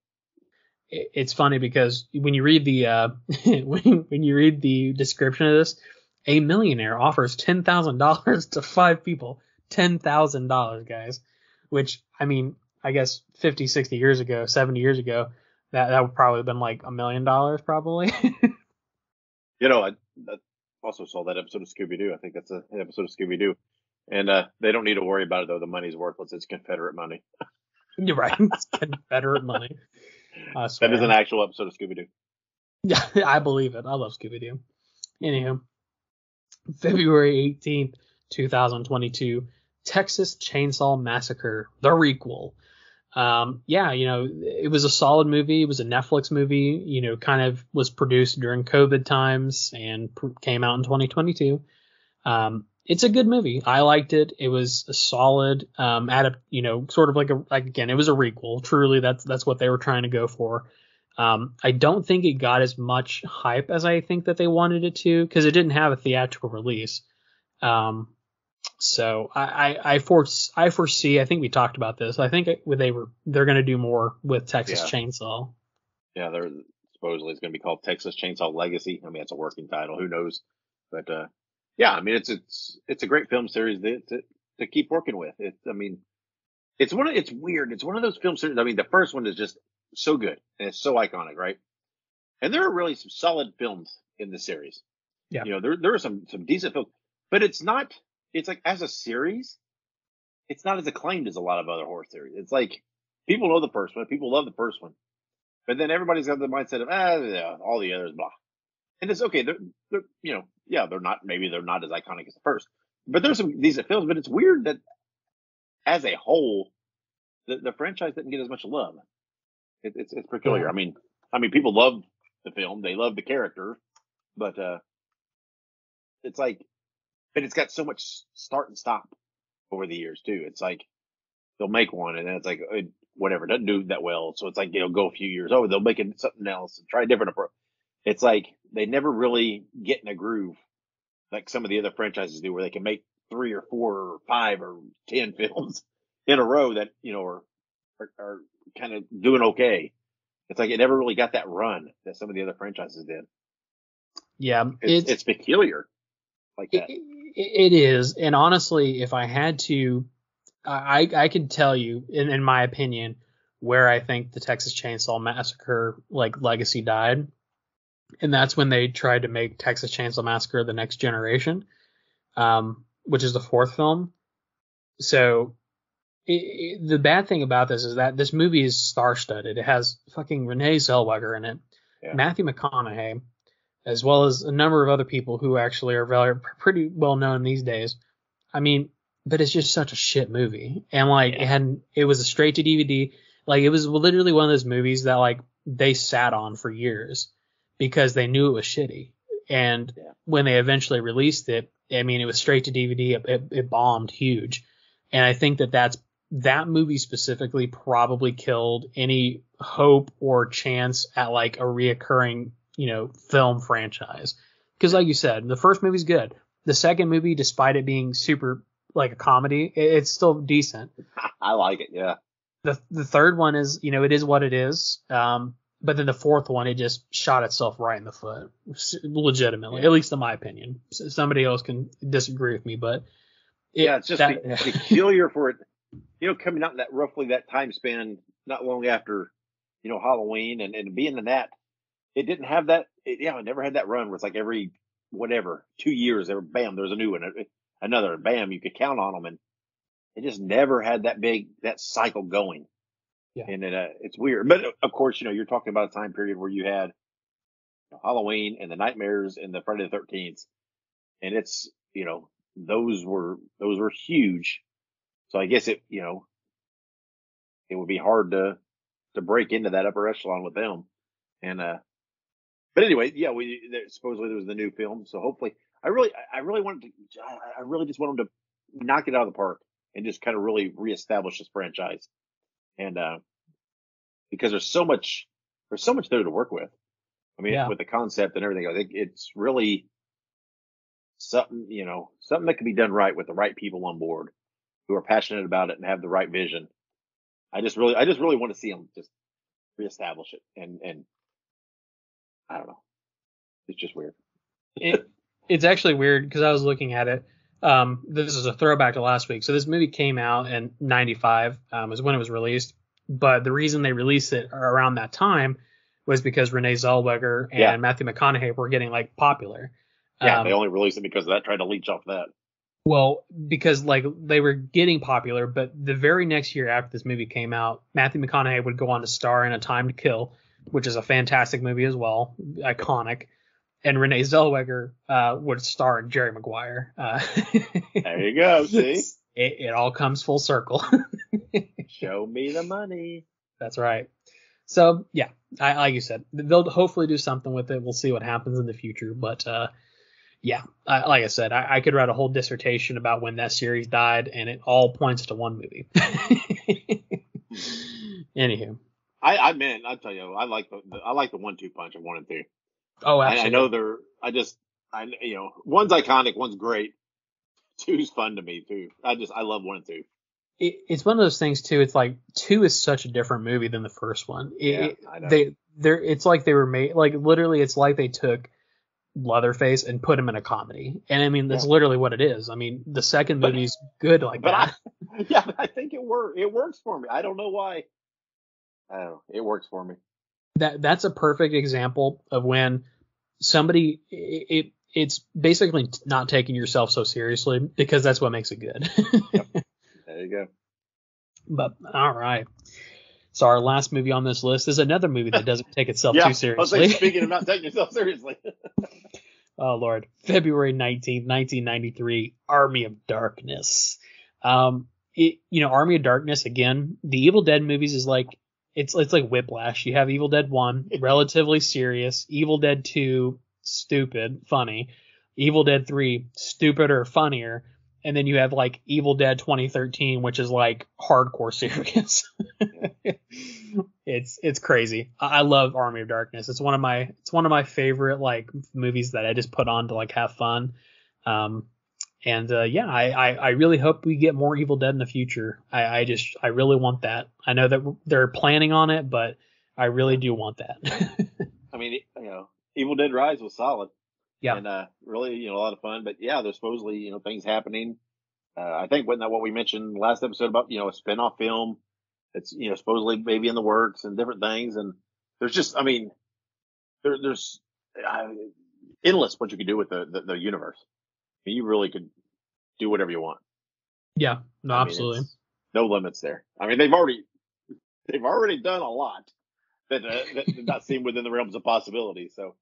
It's funny because when you read the when you read the description of this, a millionaire offers $10,000 to 5 people. $10,000, guys. Which, I mean, I guess 50, 60 years ago, 70 years ago, that would probably have been like $1 million, probably. I also saw that episode of Scooby-Doo. I think that's an episode of Scooby-Doo. And they don't need to worry about it, though. The money's worthless. It's Confederate money. You're right. It's Confederate money. I swear. That is an actual episode of Scooby-Doo. Yeah, I believe it. I love Scooby-Doo. Anywho, February 18th, 2022, Texas Chainsaw Massacre, the requel. It was a solid movie. It was a Netflix movie, kind of was produced during COVID times and came out in 2022. It's a good movie. I liked it. It was a solid, sort of again, it was a requel. Truly, that's what they were trying to go for. I don't think it got as much hype as I think that they wanted it to, because it didn't have a theatrical release. So I foresee, I think we talked about this. I think they're going to do more with Texas Chainsaw. Yeah, they're supposedly it's going to be called Texas Chainsaw Legacy. I mean, it's a working title. Who knows? But I mean, it's a great film series to keep working with. It's weird. It's one of those film series. I mean, the first one is just so good and it's so iconic, right? And there are really some solid films in the series. Yeah. There are some decent films, but it's not. It's like, as a series, it's not as acclaimed as a lot of other horror series. It's like, people know the first one, people love the first one, but then everybody's got the mindset of all the others, blah. And it's okay. They're they're not as iconic as the first, but there's some decent films. But it's weird that as a whole, the franchise didn't get as much love. It's peculiar. Yeah. I mean, people love the film, they love the character, but it's like. But it's got so much start and stop over the years too. It's like they'll make one and then it's like whatever, it doesn't do that well. So it's like go a few years over, they'll make it something else and try a different approach. It's like they never really get in a groove like some of the other franchises do, where they can make 3 or 4 or 5 or 10 films in a row that are kind of doing okay. It's like it never really got that run that some of the other franchises did. Yeah, it's peculiar like that. It is, and honestly, if I had to, I could tell you, in my opinion, where I think the Texas Chainsaw Massacre legacy died, and that's when they tried to make Texas Chainsaw Massacre: The Next Generation, which is the 4th film. So the bad thing about this is that this movie is star-studded. It has fucking Renee Zellweger in it, Matthew McConaughey, as well as a number of other people who actually are pretty well known these days. I mean, but it's just such a shit movie. And it was a straight to DVD. It was literally one of those movies that they sat on for years because they knew it was shitty. And when they eventually released it, I mean, it was straight to DVD. It bombed huge. And I think that's that movie specifically probably killed any hope or chance at like a reoccurring, film franchise. Because like you said, the first movie's good. The second movie, despite it being super like a comedy, it's still decent. I like it. Yeah. The third one is, it is what it is. But then the fourth one, it just shot itself right in the foot, legitimately, at least in my opinion. Somebody else can disagree with me, but it's just peculiar for it, coming out in that roughly that time span, not long after, Halloween and being in that, it didn't have that. It never had that run where it's like every 2 years, bam, there's a new one, another, bam, you could count on them, and it just never had that cycle going. Yeah. And it's weird. But of course, you're talking about a time period where you had Halloween and the Nightmares and the Friday the 13th. And it's, those were huge. So I guess it would be hard to break into that upper echelon with them. And, but anyway, supposedly there was the new film. So hopefully I really just want them to knock it out of the park and just kind of really reestablish this franchise. And because there's so much there to work with. I mean, with the concept and everything, I think it's really something that can be done right with the right people on board who are passionate about it and have the right vision. I just really want to see them just reestablish it. And I don't know. It's just weird. It's actually weird because I was looking at it. This is a throwback to last week. So this movie came out in 95, is when it was released. But the reason they released it around that time was because Renee Zellweger and Matthew McConaughey were getting like popular. Yeah, they only released it because of that, tried to leech off that. Well, because like they were getting popular, but the very next year after this movie came out, Matthew McConaughey would go on to star in A Time to Kill, which is a fantastic movie as well, iconic. And Renee Zellweger would star in Jerry Maguire. There you go. See, it all comes full circle. Show me the money. That's right. So yeah, like you said, they'll hopefully do something with it. We'll see what happens in the future. But like I said, I could write a whole dissertation about when that series died, and it all points to one movie. Anywho, I'll tell you, I like the 1-2 punch of 1 and 2. Oh, absolutely. I know one's iconic, one's great. 2's fun to me too. I love 1 and 2. It's one of those things too. It's like 2 is such a different movie than the first one. I know. It's like they were made, like literally it's like they took Leatherface and put him in a comedy. And I mean, that's literally what it is. I mean, the second movie's good like that. I think it works for me. I don't know why. I don't know. It works for me. That's a perfect example of when somebody, it's basically not taking yourself so seriously, because that's what makes it good. Yep. There you go. But all right. So our last movie on this list is another movie that doesn't take itself too seriously. I was like, speaking of not taking yourself seriously. Oh Lord. February 19th, 1993, Army of Darkness. Army of Darkness, again, the Evil Dead movies is like, it's like Whiplash. You have Evil Dead 1, relatively serious. Evil Dead 2, stupid, funny. Evil Dead 3, stupider, funnier. And then you have like Evil Dead 2013, which is like hardcore serious. It's crazy. I love Army of Darkness. It's one of my favorite like movies that I just put on to like have fun. I really hope we get more Evil Dead in the future. I really want that. I know that they're planning on it, but I really do want that. I mean, Evil Dead Rise was solid. Yeah. And really, a lot of fun. But yeah, there's supposedly, things happening. I think wasn't that what we mentioned last episode about, a spin-off film that's, supposedly maybe in the works and different things. And there's just, I mean, there's endless what you could do with the universe. I mean, you really could do whatever you want. Yeah, no, absolutely. No limits there. I mean, they've already done a lot that did not seem within the realms of possibility. So,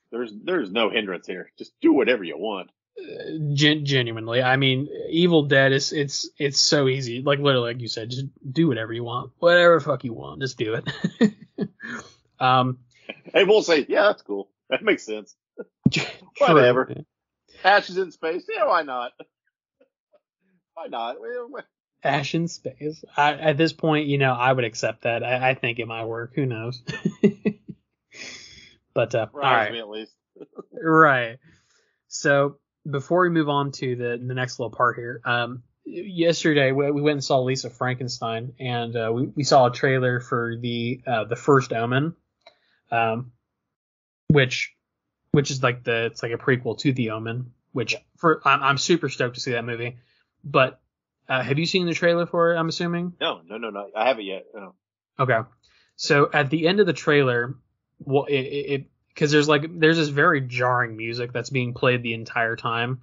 there's no hindrance here. Just do whatever you want. Genuinely, I mean, Evil Dead it's so easy. Like literally, like you said, just do whatever you want, whatever the fuck you want, just do it. And we'll say, yeah, that's cool. That makes sense. Whatever. Ashes in space. Yeah, why not? Why not? Ash in space. At this point, I would accept that. I think it might work. Who knows? But all right, Me at least. right. So before we move on to the next little part here, yesterday we went and saw Lisa Frankenstein, and we saw a trailer for the first Omen, which is like it's like a prequel to the Omen. Which I'm super stoked to see that movie. But have you seen the trailer for it? I'm assuming. No. I haven't yet. No. Okay. So at the end of the trailer, well, because there's this very jarring music that's being played the entire time,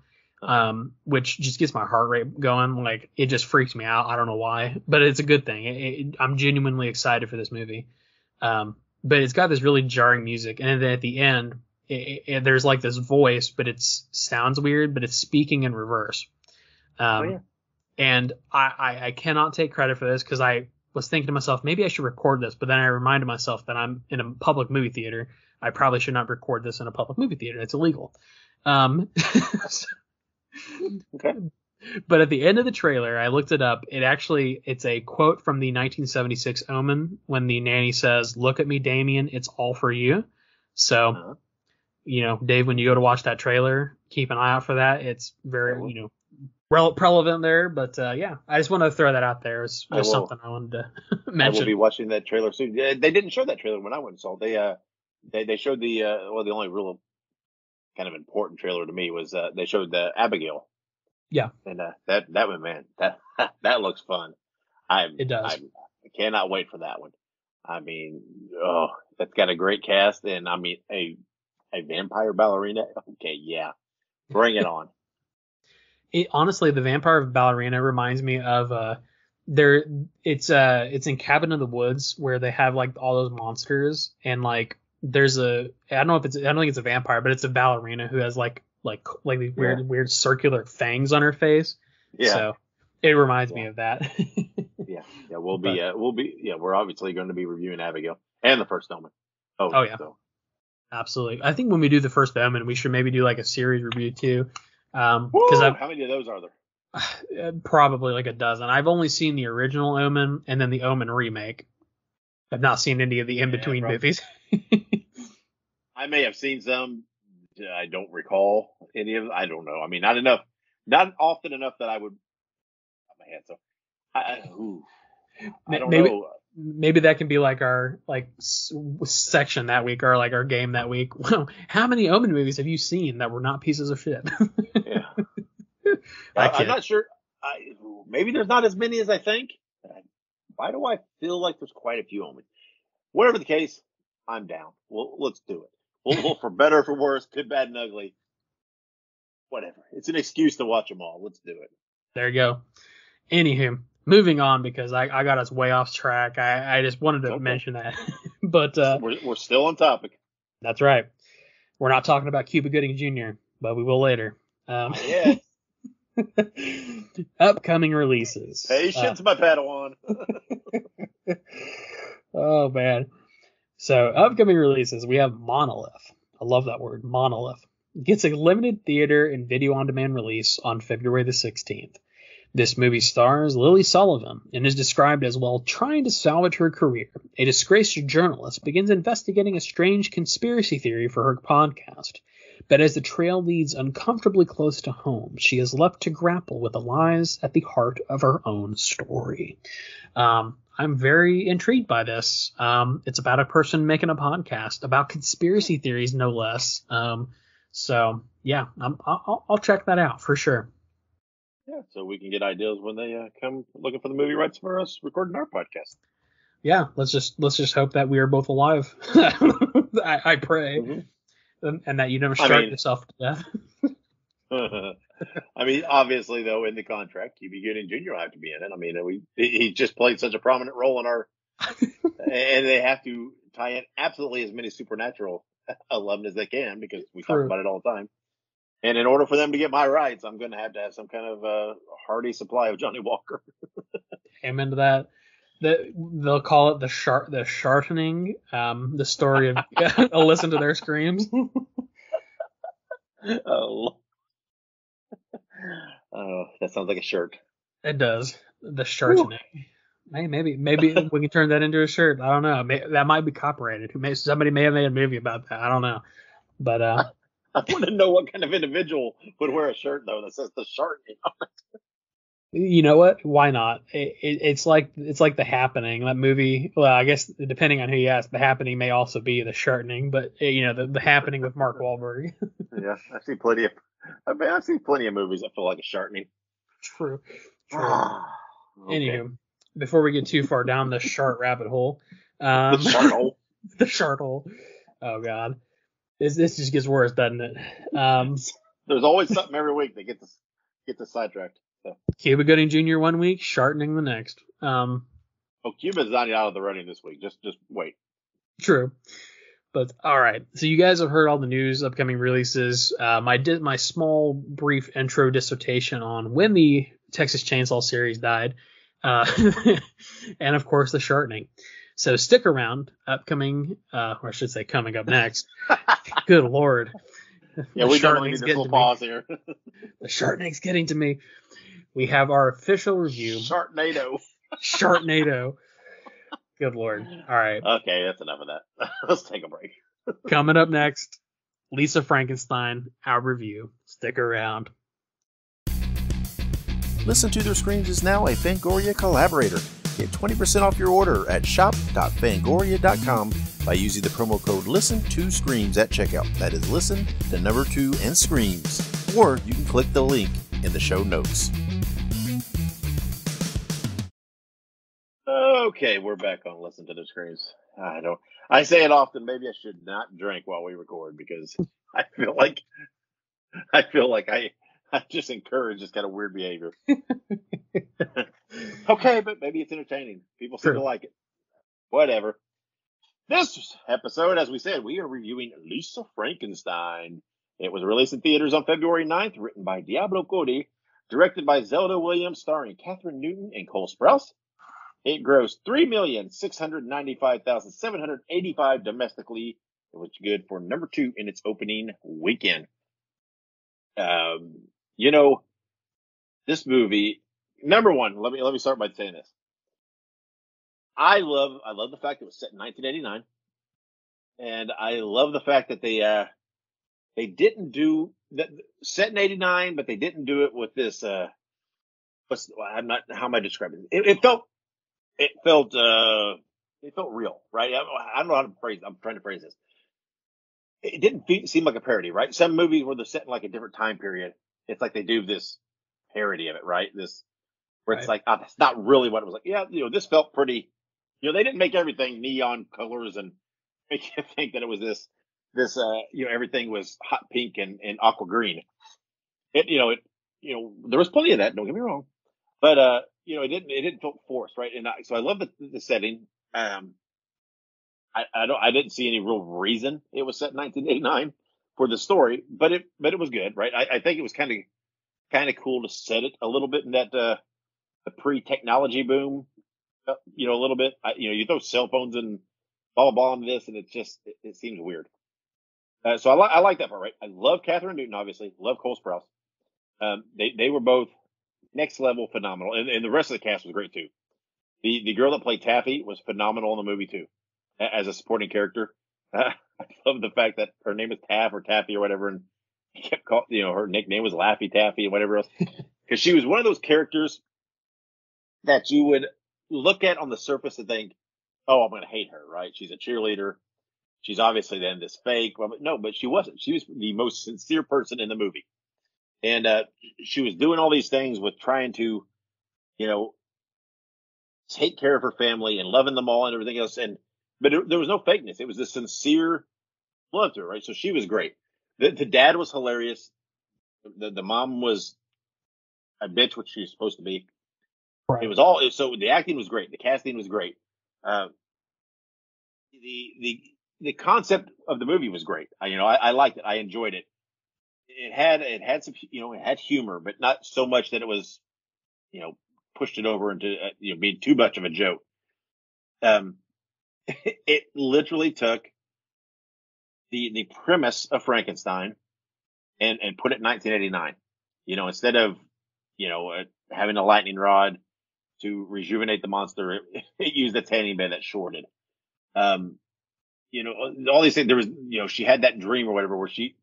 which just gets my heart rate going. Like, it just freaks me out. I don't know why, but it's a good thing. I'm genuinely excited for this movie. But it's got this really jarring music, and then at the end, there's like this voice, but it sounds weird, but it's speaking in reverse. And I cannot take credit for this because I was thinking to myself, maybe I should record this, but then I reminded myself that I'm in a public movie theater. I probably should not record this in a public movie theater. It's illegal. Okay. But at the end of the trailer, I looked it up. It's a quote from the 1976 Omen when the nanny says, "Look at me, Damien. It's all for you." So, Dave, when you go to watch that trailer, keep an eye out for that. It's very, relevant there. But yeah, I just want to throw that out there. It's just something I wanted to mention. I will be watching that trailer soon. They didn't show that trailer when I went and saw it. They showed the only real kind of important trailer to me was they showed the Abigail. Yeah. And that one, man, that looks fun. It does. I cannot wait for that one. I mean, that's got a great cast, and I mean a vampire ballerina. Okay, yeah, bring it on. Honestly, the vampire ballerina reminds me of it's in Cabin in the Woods where they have like all those monsters, and like there's I don't think it's a vampire, but it's a ballerina who has like these weird circular fangs on her face. Yeah. So it reminds me of that. yeah. We're obviously going to be reviewing Abigail and the first Omen. Oh yeah. So. Absolutely. I think when we do the first Omen, we should maybe do like a series review too. How many of those are there? Probably like a dozen. I've only seen the original Omen and then the Omen remake. I've not seen any of the in-between movies. I may have seen some. I don't recall any of them. I don't know. I mean, not enough. Not often enough that I would put my hands up. I don't know. Maybe that can be like our section that week, or like our game that week. Well, how many Omen movies have you seen that were not pieces of shit? Yeah. I'm not sure. Maybe there's not as many as I think. Why do I feel like there's quite a few Omen? Whatever the case, I'm down. Well, let's do it. We'll for better or for worse, good, bad, and ugly. Whatever. It's an excuse to watch them all. Let's do it. There you go. Anywho, moving on because I got us way off track. I just wanted to mention that. But we're still on topic. That's right. We're not talking about Cuba Gooding Jr., but we will later. Yeah. Upcoming releases. Patience, my Padawan. Oh, man. So, upcoming releases, we have Monolith. I love that word, Monolith. Gets a limited theater and video on demand release on February the 16th. This movie stars Lily Sullivan and is described as, while trying to salvage her career, a disgraced journalist begins investigating a strange conspiracy theory for her podcast. But as the trail leads uncomfortably close to home, she is left to grapple with the lies at the heart of her own story. I'm very intrigued by this. It's about a person making a podcast about conspiracy theories, no less. So yeah, I'll check that out for sure. Yeah, so we can get ideas when they come looking for the movie rights for us recording our podcast. Yeah, let's just hope that we are both alive. I pray. Mm-hmm. And that you never strike yourself to death. I mean, obviously, though, in the contract, Cuba Gooding Jr. will have to be in it. I mean, he just played such a prominent role in our, and they have to tie in absolutely as many Supernatural alum as they can because we talk about it all the time. And in order for them to get my rights, I'm going to have some kind of hearty supply of Johnny Walker. Amen to that. They'll call it the shartening, the story of listen to their screams. Oh, that sounds like a shirt. It does. The Chardonnay. Maybe we can turn that into a shirt. I don't know. That might be copyrighted. Somebody may have made a movie about that. I don't know. But I want to know what kind of individual would wear a shirt though that says the Chardonnay on it. you know what? Why not? It's like The Happening, that movie. Well, I guess depending on who you ask, The Happening may also be The Shortening, but the Happening with Mark Wahlberg. Yeah, I've seen plenty of movies that feel like a Chardonnay. True. Okay. Anywho, before we get too far down the shart rabbit hole, The shart hole. The shart hole. Oh God, this just gets worse, doesn't it? There's always something every week that gets us sidetracked. So. Cuba Gooding Jr. 1 week, Shartening the next. Cuba's not out of the running this week. Just wait. True. But all right, so you guys have heard all the news, upcoming releases. My small, brief intro dissertation on when the Texas Chainsaw series died, and of course the Shartening. So stick around. Upcoming, or I should say, coming up next. Good Lord. Yeah, we don't need this little pause here. The Shartening's getting to me. We have our official review. Sharknado. Good Lord. All right. Okay, that's enough of that. Let's take a break. Coming up next, Lisa Frankenstein, our review. Stick around. Listen to Their Screams is now a Fangoria collaborator. Get 20% off your order at shop.fangoria.com by using the promo code LISTEN2SCREAMS at checkout. That is listen, the number 2, and screams. Or you can click the link in the show notes. Okay, we're back on Listen to the Screams. I say it often, maybe I should not drink while we record because I feel like I just encourage this kind of weird behavior. Okay, but maybe it's entertaining. People seem to like it. Whatever. This episode, as we said, we are reviewing Lisa Frankenstein. It was released in theaters on February 9th, written by Diablo Cody, directed by Zelda Williams, starring Catherine Newton and Cole Sprouse. It grossed $3,695,785 domestically. It was good for number 2 in its opening weekend. This movie, number one, let me start by saying this. I love the fact it was set in 1989, and I love the fact that they didn't do that set in 89, but they didn't do it with this. How am I describing it? It felt real, right? I don't know how to phrase it. I'm trying to phrase this. It didn't seem like a parody, right? Some movies where they're set in like a different time period, it's like they do this parody of it, right? This where it's like, that's not really what it was like. Yeah, this felt pretty. They didn't make everything neon colors and make you think that it was this everything was hot pink and aqua green. There was plenty of that. Don't get me wrong, but it didn't feel forced, right? And so I love the setting. I didn't see any real reason it was set in 1989 for the story, but it was good, right? I think it was kind of cool to set it a little bit in that the pre-technology boom, a little bit. You throw cell phones and blah blah on this, and it seems weird. So I like that part, right? I love Catherine Newton, obviously. Love Cole Sprouse. They were both next level phenomenal, and the rest of the cast was great too. The girl that played Taffy was phenomenal in the movie too, as a supporting character. I love the fact that her name is Taff or Taffy or whatever, and he kept calling, her nickname was Laffy Taffy and whatever else, because she was one of those characters that you would look at on the surface and think, oh, I'm going to hate her, right? She's a cheerleader. She's obviously then this fake. Well, no, but she wasn't. She was the most sincere person in the movie. And she was doing all these things with trying to, take care of her family and loving them all and everything else. But there was no fakeness. It was the sincere love to her, right? So she was great. The dad was hilarious. The mom was a bitch, which she was supposed to be. Right. It was so the acting was great. The casting was great. The concept of the movie was great. I liked it. I enjoyed it. It had some, it had humor, but not so much that it was, pushed it over into, being too much of a joke. It literally took the premise of Frankenstein and put it in 1989. Instead of, having a lightning rod to rejuvenate the monster, it used a tanning bed that shorted. All these things. There was, she had that dream or whatever where she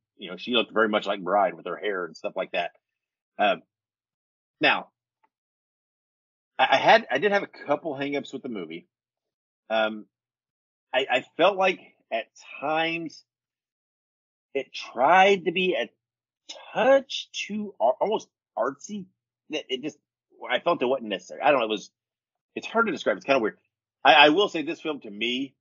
looked very much like Bride with her hair and stuff like that. Now, I did have a couple hangups with the movie. I felt like at times it tried to be a touch too almost artsy. That I felt it wasn't necessary. I don't know. It's hard to describe. It's kind of weird. I will say this film to me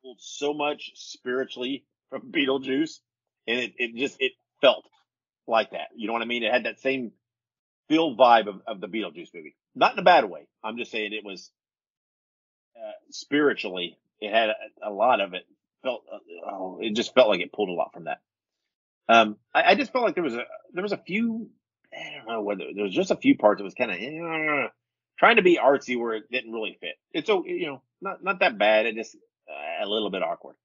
pulled so much spiritually from Beetlejuice, and it felt like that. You know what I mean? It had that same feel vibe of the Beetlejuice movie. Not in a bad way. I'm just saying it was spiritually. It had a lot of it. It just felt like it pulled a lot from that. I just felt like there was a few. I don't know whether there was just a few parts that was kind of trying to be artsy where it didn't really fit. It's not that bad. It just a little bit awkward.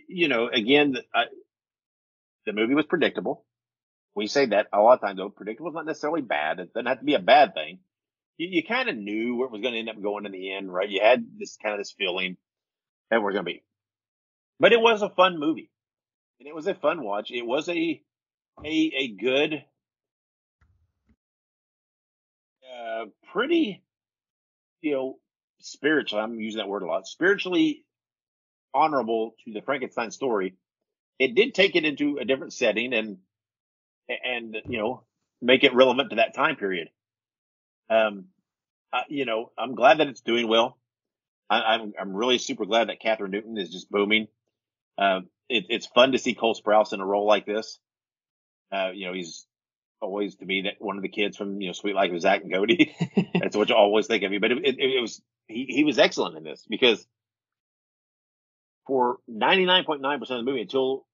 Again, the movie was predictable. We say that a lot of times, though. Predictable is not necessarily bad. It doesn't have to be a bad thing. You kind of knew where it was going to end up going in the end, right? You had this feeling that we're going to be. But it was a fun movie, and it was a fun watch. It was a good, pretty, spiritual. I'm using that word a lot. Spiritually honorable to the Frankenstein story. It did take it into a different setting and make it relevant to that time period. I'm glad that it's doing well. I'm really super glad that Catherine Newton is just booming. It's fun to see Cole Sprouse in a role like this. He's always to me that one of the kids from Sweet Life of Zack and Cody. That's what you always think of him. But he was excellent in this because for 99.9% of the movie until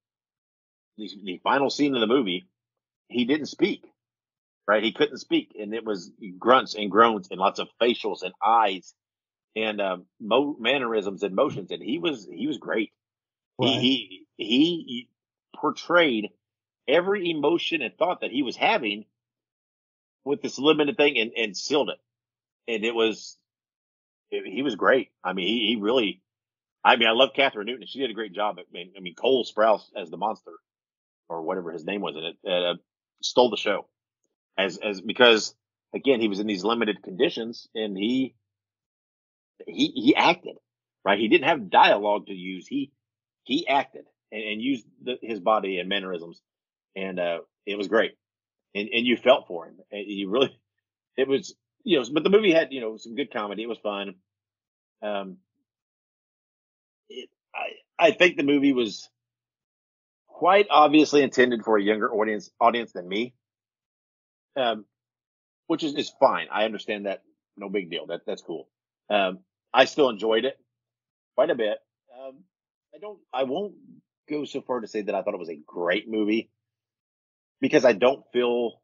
the final scene of the movie, he didn't speak. Right, he couldn't speak, and it was grunts and groans and lots of facials and eyes and mannerisms and motions, and he was great. Right. He portrayed every emotion and thought that he was having with this limited thing and sealed it. And he was great. I mean, he really. I mean, I love Catherine Newton. She did a great job. I mean, Cole Sprouse as the monster or whatever his name was in it stole the show. Because again, he was in these limited conditions and he acted, right? He didn't have dialogue to use. He acted and used his body and mannerisms, and it was great. And you felt for him. And you really, it was, but the movie had, some good comedy. It was fun. I think the movie was quite obviously intended for a younger audience than me. Which is fine. I understand that. No big deal. That's cool. I still enjoyed it quite a bit. I won't go so far to say that I thought it was a great movie because I don't feel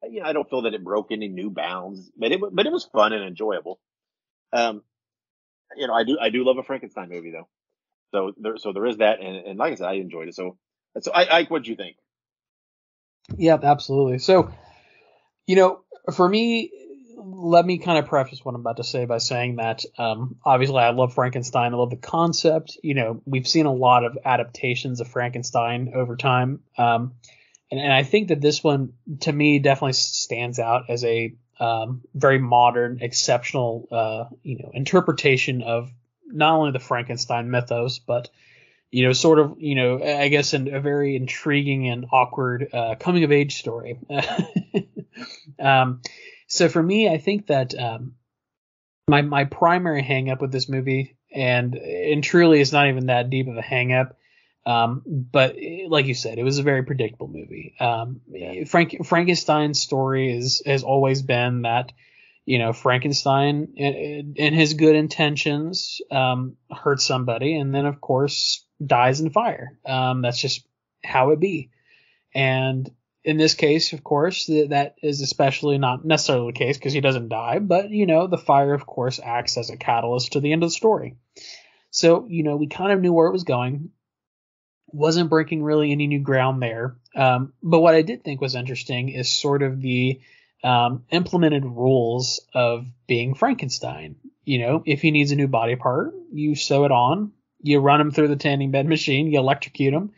that it broke any new bounds, but it was fun and enjoyable. I do love a Frankenstein movie though. So there is that. And like I said, I enjoyed it. So Ike, what'd you think? Yeah, absolutely. So, for me, let me kind of preface what I'm about to say by saying that obviously I love Frankenstein. I love the concept. We've seen a lot of adaptations of Frankenstein over time. And I think that this one, to me, definitely stands out as a very modern, exceptional, interpretation of not only the Frankenstein mythos, but sort of, I guess a very intriguing and awkward coming of age story. So for me, I think that my primary hang up with this movie, and truly it's not even that deep of a hang up, but like you said, it was a very predictable movie. Frankenstein's story has always been that, Frankenstein in his good intentions hurts somebody and then of course dies in fire. That's just how it be. And in this case, of course, that is especially not necessarily the case because he doesn't die, but the fire of course acts as a catalyst to the end of the story. So, we kind of knew where it was going. Wasn't breaking really any new ground there. But what I did think was interesting is sort of the implemented rules of being Frankenstein. You know, if he needs a new body part, you sew it on, you run him through the tanning bed machine, you electrocute him,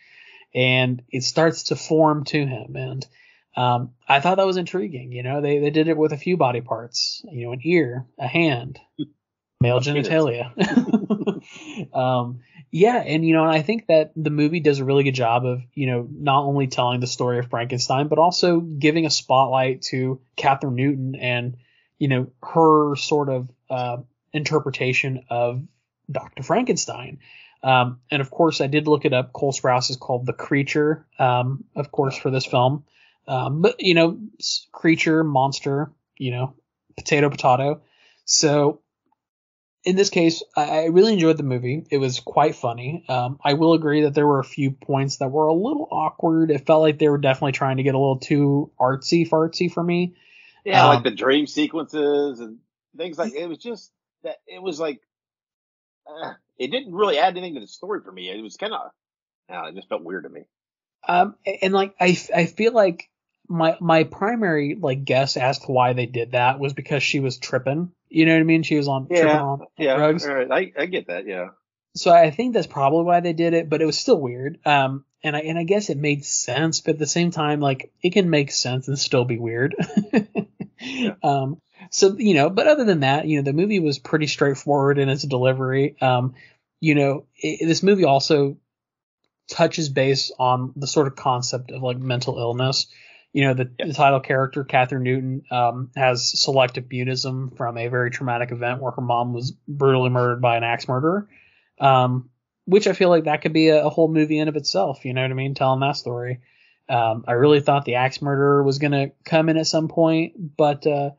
and it starts to form to him. And I thought that was intriguing. You know, they did it with a few body parts, you know, an ear, a hand, male genitalia. Yeah, and you know, and I think that the movie does a really good job of, you know, not only telling the story of Frankenstein, but also giving a spotlight to Kathryn Newton and, you know, her sort of interpretation of Dr. Frankenstein. And of course, I did look it up. Cole Sprouse is called the Creature, of course, for this film. But you know, creature, monster, you know, potato. So in this case, I really enjoyed the movie. It was quite funny. I will agree that there were a few points that were a little awkward. It felt like they were definitely trying to get a little too artsy fartsy for me. Yeah, like the dream sequences and things like it was just that it was like it didn't really add anything to the story for me. It was kind of it just felt weird to me. And like I feel like my primary like guess as to why they did that was because she was tripping. You know what I mean? She was tripping on drugs. Right. I get that. Yeah. So I think that's probably why they did it, but it was still weird. And I guess it made sense, but at the same time, like it can make sense and still be weird. Yeah. So, you know, but other than that, you know, the movie was pretty straightforward in its delivery. You know, this movie also touches base on the sort of concept of like mental illness. You know, the title character, Kathryn Newton, has selective mutism from a very traumatic event where her mom was brutally murdered by an axe murderer, which I feel like that could be a whole movie in of itself. You know what I mean? Telling that story. I really thought the axe murderer was going to come in at some point, but I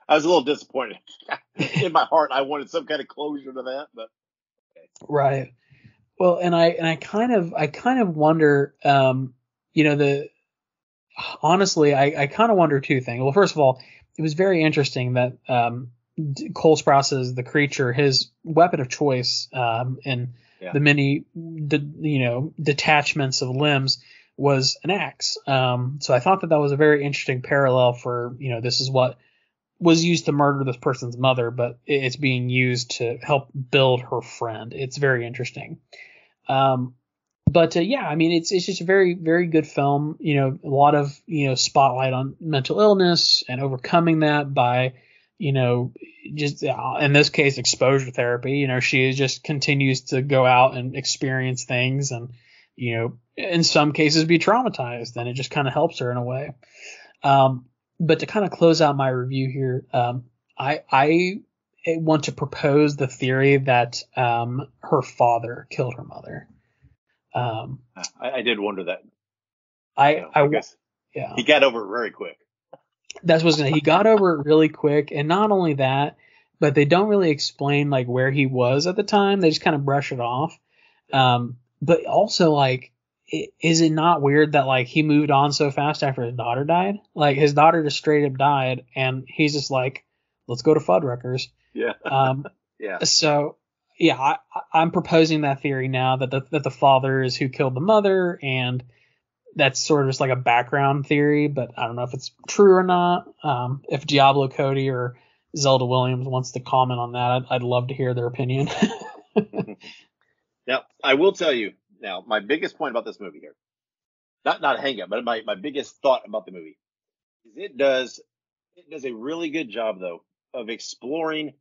was a little disappointed. In my heart, I wanted some kind of closure to that, but okay. Right. Well, and I kind of wonder, you know, honestly, I kind of wonder two things. Well, first of all, it was very interesting that Cole Sprouse's The Creature, his weapon of choice in the many detachments of limbs was an axe. So I thought that was a very interesting parallel for, you know, this is what was used to murder this person's mother, but it's being used to help build her friend. It's very interesting. But yeah, I mean, it's just a very, very good film. You know, a lot of, you know, spotlight on mental illness and overcoming that by, you know, just in this case, exposure therapy. You know, she just continues to go out and experience things and, you know, in some cases be traumatized, and it just kind of helps her in a way. But to kind of close out my review here, I want to propose the theory that her father killed her mother. I did wonder that. I guess he got over it very quick. That's what's he got over it really quick, and not only that, but they don't really explain like where he was at the time. They just kind of brush it off. But also, like, is it not weird that like he moved on so fast after his daughter died? Like his daughter just straight up died, and he's just like, let's go to Fuddruckers. Yeah. Yeah. So yeah, I'm proposing that theory now that the father is who killed the mother, and that's sort of just like a background theory, but I don't know if it's true or not. If Diablo Cody or Zelda Williams wants to comment on that, I'd love to hear their opinion. Now, I will tell you now, my biggest point about this movie here, not hang up, but my biggest thought about the movie is it does a really good job though of exploring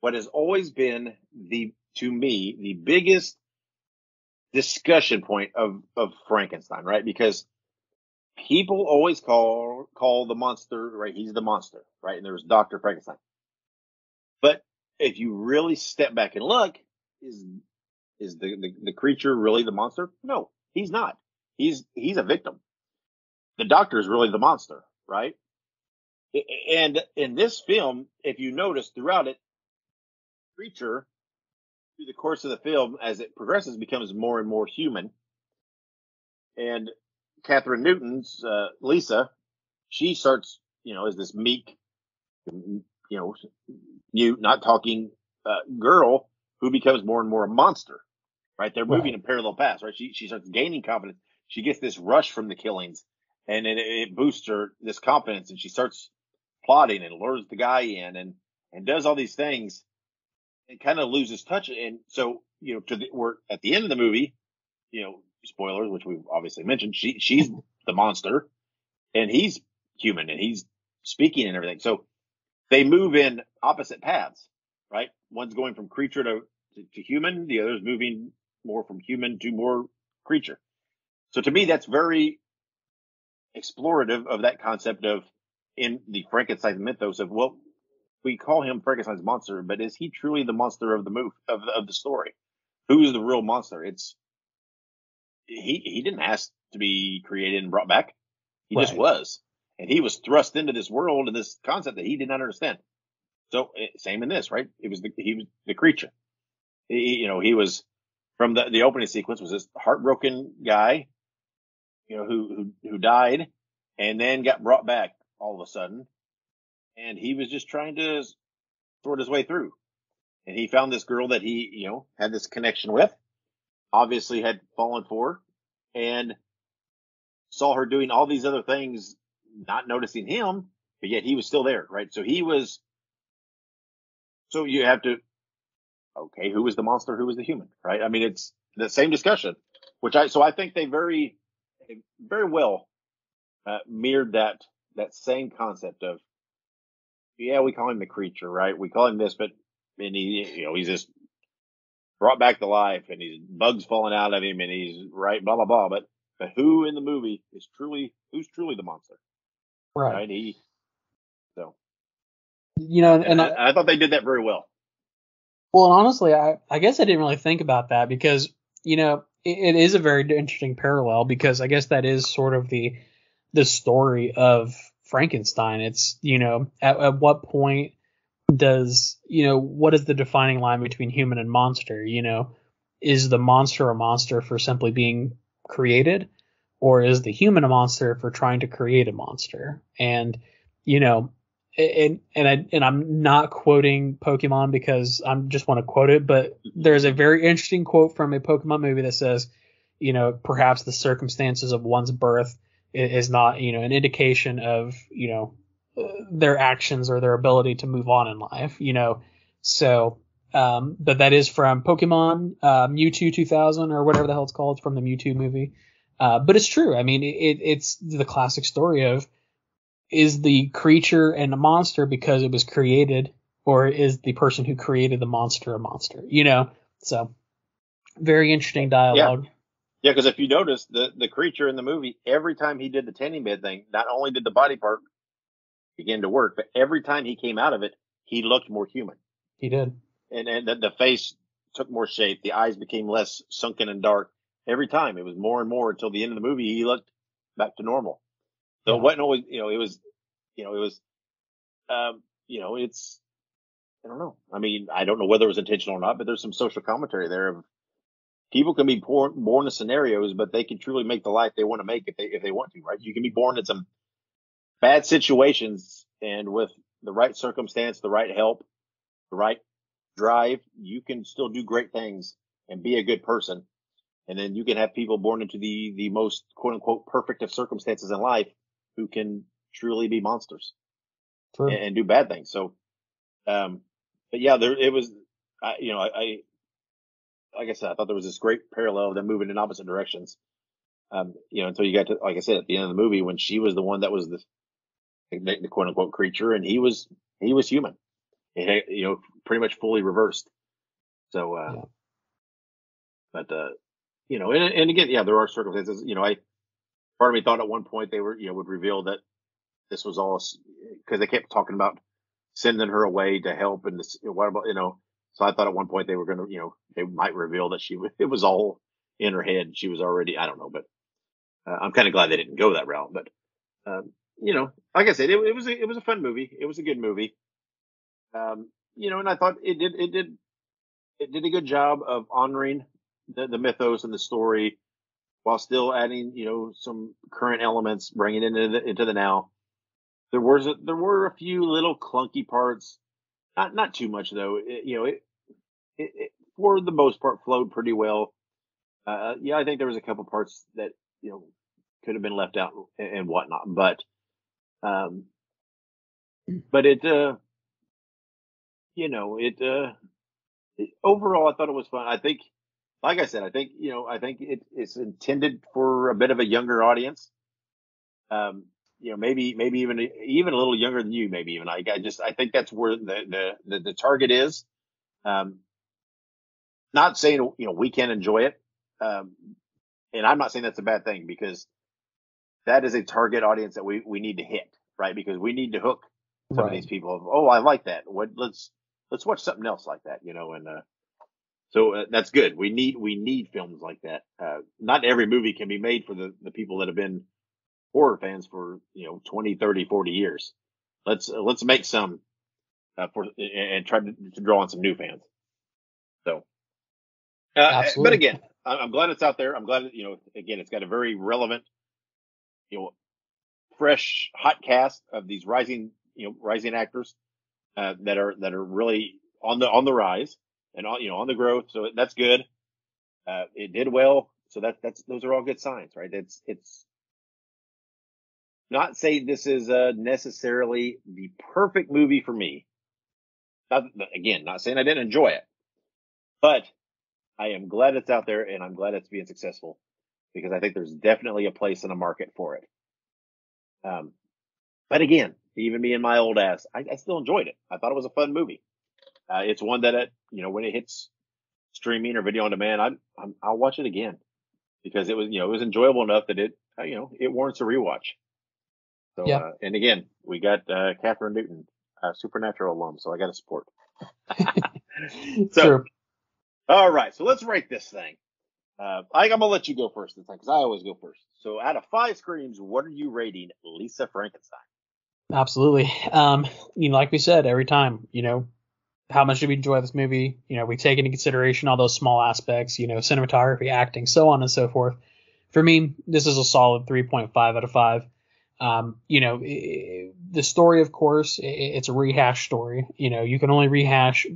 what has always been to me the biggest discussion point of Frankenstein, right? Because people always call the monster, right? He's the monster, right? And there's Dr. Frankenstein. But if you really step back and look, is the creature really the monster? No, he's not. He's a victim. The doctor is really the monster, right? And in this film, if you notice throughout it, the creature through the course of the film, as it progresses, becomes more and more human. And Kathryn Newton's Lisa, she starts, as this meek, mute, not talking girl who becomes more and more a monster. Right? They're moving in parallel paths. Right? She starts gaining confidence. She gets this rush from the killings, and it boosts her this confidence, and she starts plotting and lures the guy in, and does all these things, and kind of loses touch. And so, we're at the end of the movie, spoilers, which we've obviously mentioned. She's the monster, and he's human, and he's speaking and everything. So they move in opposite paths, right? One's going from creature to human. The other's moving more from human to more creature. So to me, that's very explorative of that concept of, in the Frankenstein mythos of, well, we call him Frankenstein's monster, but is he truly the monster of the of the story? Who's the real monster? He didn't ask to be created and brought back. He just was. And he was thrust into this world and this concept that he did not understand. So same in this, right? He was the creature. He was, from the opening sequence, was this heartbroken guy, who died and then got brought back all of a sudden. And he was just trying to sort his way through. And he found this girl that he, had this connection with, obviously had fallen for, and saw her doing all these other things, not noticing him, but yet he was still there, right? So so you have to, okay, who was the monster? Who was the human, right? I mean, it's the same discussion, so I think they very, very well mirrored that same concept of, yeah, we call him the creature, right? We call him this, but he's just brought back to life, and he's bugs falling out of him, and he's right, blah blah blah. But who in the movie who's truly the monster, right? And I thought they did that very well. Well, and honestly, I guess I didn't really think about that, because it is a very interesting parallel, because I guess that is sort of the story of Frankenstein. It's, at what point does, what is the defining line between human and monster? Is the monster a monster for simply being created, or is the human a monster for trying to create a monster? And, and I'm not quoting Pokemon because I just want to quote it, but there's a very interesting quote from a Pokemon movie that says, perhaps the circumstances of one's birth is not, an indication of, their actions or their ability to move on in life, So, but that is from Pokemon Mewtwo 2000 or whatever the hell it's called. It's from the Mewtwo movie. But it's true. I mean, it's the classic story of, is the creature and a monster because it was created, or is the person who created the monster a monster? So very interesting dialogue. Yeah, because if you notice, the creature in the movie, every time he did the tanning bed thing, not only did the body part begin to work, but every time he came out of it, he looked more human. He did. And the face took more shape. The eyes became less sunken and dark. Every time it was more and more, until the end of the movie, he looked back to normal. So it wasn't always, it's, I don't know. I mean, I don't know whether it was intentional or not, but there's some social commentary there of, people can be born in scenarios, but they can truly make the life they want to make if they want to, right? You can be born in some bad situations, and with the right circumstance, the right help, the right drive, you can still do great things and be a good person. And then you can have people born into the most quote unquote perfect of circumstances in life who can truly be monsters and do bad things. So, but yeah, it was, like I said, I thought there was this great parallel of them moving in opposite directions. Until you got to, like I said, at the end of the movie, when she was the one that was the quote unquote creature, and he was human. It, pretty much fully reversed. So, but and again, yeah, there are circumstances. Part of me thought at one point they would reveal that this was all, because they kept talking about sending her away to help, and this, what about, so I thought at one point they were going to, they might reveal that it was all in her head. She was already, I don't know, but I'm kind of glad they didn't go that route. But, like I said, it was a fun movie. It was a good movie. And I thought it did a good job of honoring the mythos and the story, while still adding, some current elements, bringing it into the now. There were a few little clunky parts, not too much though. It for the most part flowed pretty well. I think there was a couple parts that could have been left out and whatnot. But it, overall, I thought it was fun. I think, like I said, I think it's intended for a bit of a younger audience. Maybe even a little younger than you, maybe even. I think that's where the target is. Not saying we can't enjoy it, and I'm not saying that's a bad thing, because that is a target audience that we need to hit, right? Because we need to hook some of these people of, oh, I like that. Let's watch something else like that, and so that's good. We need films like that. Not every movie can be made for the people that have been horror fans for 20, 30, 40 years. Let's make some and try to draw on some new fans. So, but again, I'm glad it's out there. I'm glad that, again, it's got a very relevant, fresh, hot cast of these rising actors that are really on the rise and on the growth. So that's good. It did well. So those are all good signs, right? It's not saying this is necessarily the perfect movie for me. Not saying I didn't enjoy it, but I am glad it's out there, and I'm glad it's being successful, because I think there's definitely a place in a market for it. But again, even me and my old ass, I still enjoyed it. I thought it was a fun movie. It's one that when it hits streaming or video on demand, I'll watch it again, because it was enjoyable enough that it warrants a rewatch. So and again, we got Catherine Newton, Supernatural alum, so I got to support. So, True. All right, so let's rate this thing. I'm gonna let you go first this time, because I always go first. So out of 5 screams, what are you rating Lisa Frankenstein? Absolutely. Like we said, every time, how much did we enjoy this movie? We take into consideration all those small aspects, cinematography, acting, so on and so forth. For me, this is a solid 3.5 out of 5. The story, of course, it's a rehash story. You can only rehash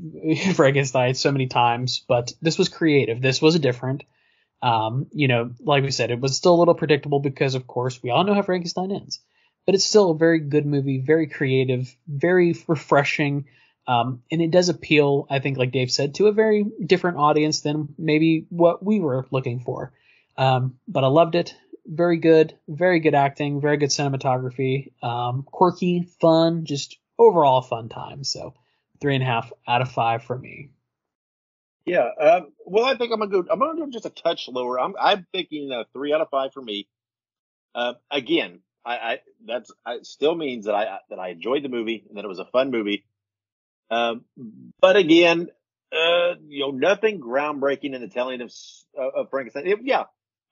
Frankenstein so many times, but this was creative. This was different. Like we said, it was still a little predictable, because, of course, we all know how Frankenstein ends. But it's still a very good movie, very creative, very refreshing. And it does appeal, I think, like Dave said, to a very different audience than maybe what we were looking for. But I loved it. Very good acting, very good cinematography, quirky, fun, just overall fun time. So 3.5 out of 5 for me. Yeah. Well, I think I'm gonna go just a touch lower. I'm thinking 3 out of 5 for me. Again, that still means that I enjoyed the movie and that it was a fun movie. But again, nothing groundbreaking in the telling of Frankenstein.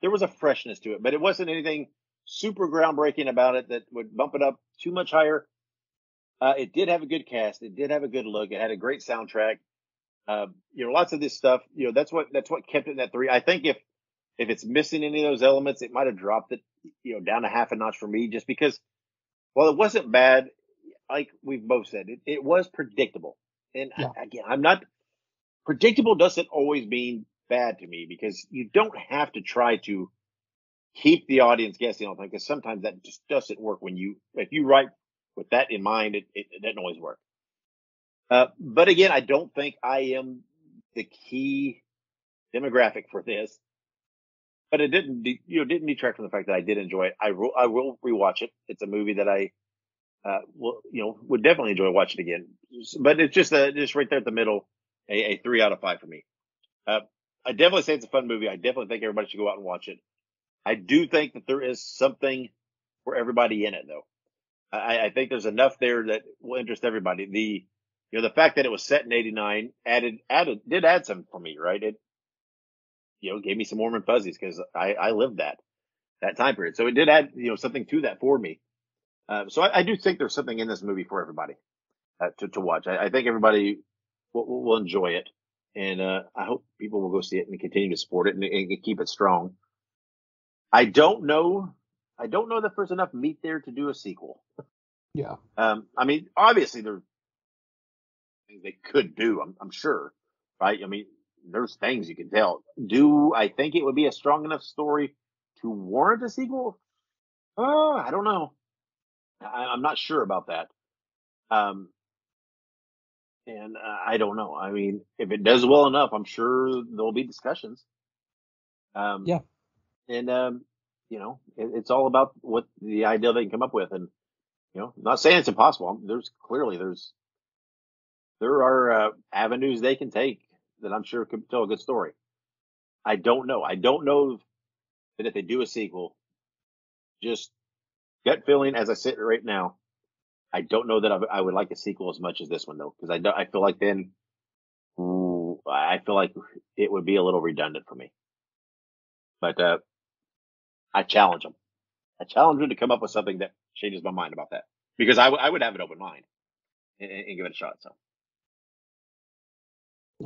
There was a freshness to it, but it wasn't anything super groundbreaking about it that would bump it up too much higher. It did have a good cast. It did have a good look. It had a great soundtrack. Lots of this stuff. That's what kept it in that 3. I think if it's missing any of those elements, it might have dropped it, down a half a notch for me, just because, while it wasn't bad, like we've both said, it was predictable. And again, predictable doesn't always mean bad to me, because you don't have to try to keep the audience guessing all the time, because sometimes that just doesn't work. If you write with that in mind, it doesn't always work. But again, I don't think I am the key demographic for this, but it didn't detract from the fact that I did enjoy it. I will rewatch it. It's a movie that I would definitely enjoy watching again. But it's just right there at the middle, a 3 out of 5 for me. I definitely say it's a fun movie. I definitely think everybody should go out and watch it. I do think that there is something for everybody in it, though. I think there's enough there that will interest everybody. The fact that it was set in '89 did add some for me, right? It gave me some warm and fuzzies, because I lived that time period. So it did add something to that for me. So I do think there's something in this movie for everybody to watch. I think everybody will enjoy it. And I hope people will go see it and continue to support it and keep it strong. I don't know if there's enough meat there to do a sequel. Yeah. Obviously there's things they could do. I'm sure, right? There's things you can tell. Do I think it would be a strong enough story to warrant a sequel? I don't know. I'm not sure about that. Um, and I don't know. I mean, if it does well enough, I'm sure there'll be discussions. Um, Yeah, and it's all about what the idea they can come up with. And not saying it's impossible. There are avenues they can take that I'm sure could tell a good story. I don't know. I don't know that if they do a sequel, just gut feeling as I sit right now, I don't know that I would like a sequel as much as this one though, because I feel like then I feel like it would be a little redundant for me. But I challenge them. I challenge them to come up with something that changes my mind about that, because I would have an open mind and give it a shot. So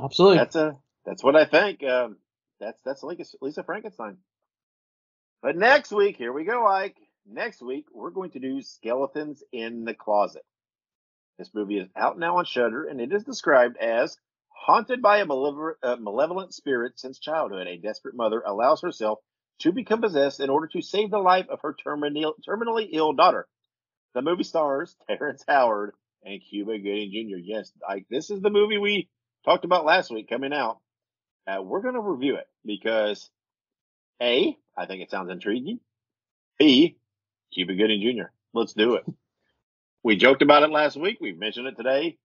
absolutely. that's what I think. That's Lisa Frankenstein. But next week, here we go, Ike. Next week, we're going to do Skeletons in the Closet. This movie is out now on Shudder, and it is described as haunted by a malevolent spirit since childhood. A desperate mother allows herself to become possessed in order to save the life of her terminally ill daughter. The movie stars Terrence Howard and Cuba Gooding Jr. Yes, this is the movie we talked about last week coming out. We're going to review it because A, I think it sounds intriguing. B, Cuba Gooding Jr. Let's do it. We joked about it last week. We've mentioned it today.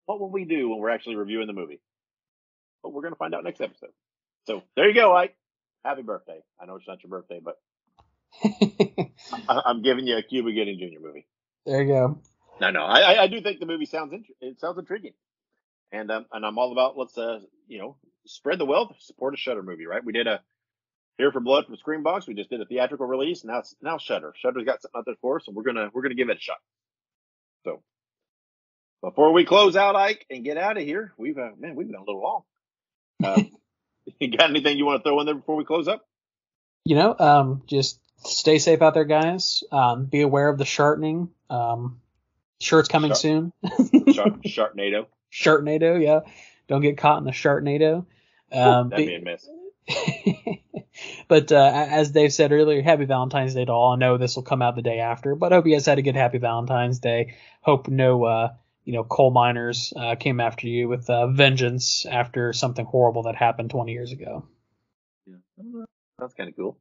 What will we do when we're actually reviewing the movie? But we're going to find out next episode. So there you go, Ike. Happy birthday. I know it's not your birthday, but I'm giving you a Cuba Gooding Jr. movie. There you go. No. I do think the movie sounds intriguing, and I'm all about let's spread the wealth, support a Shudder movie, right? We did a Here for Blood from Screambox. We just did a theatrical release. Now Shudder. Shudder's got something out there for us, and we're gonna give it a shot. So before we close out, Ike, and get out of here, we've been a little long. You got anything you want to throw in there before we close up? Just stay safe out there, guys. Be aware of the sharpening. Shirt's coming soon. Sharknado. Sharknado, yeah. Don't get caught in the Sharknado. That'd be a miss. But as Dave said earlier, happy Valentine's Day to all. I know this will come out the day after, but I hope you guys had a good happy Valentine's Day. Hope no coal miners came after you with vengeance after something horrible that happened 20 years ago. Yeah, that's kind of cool.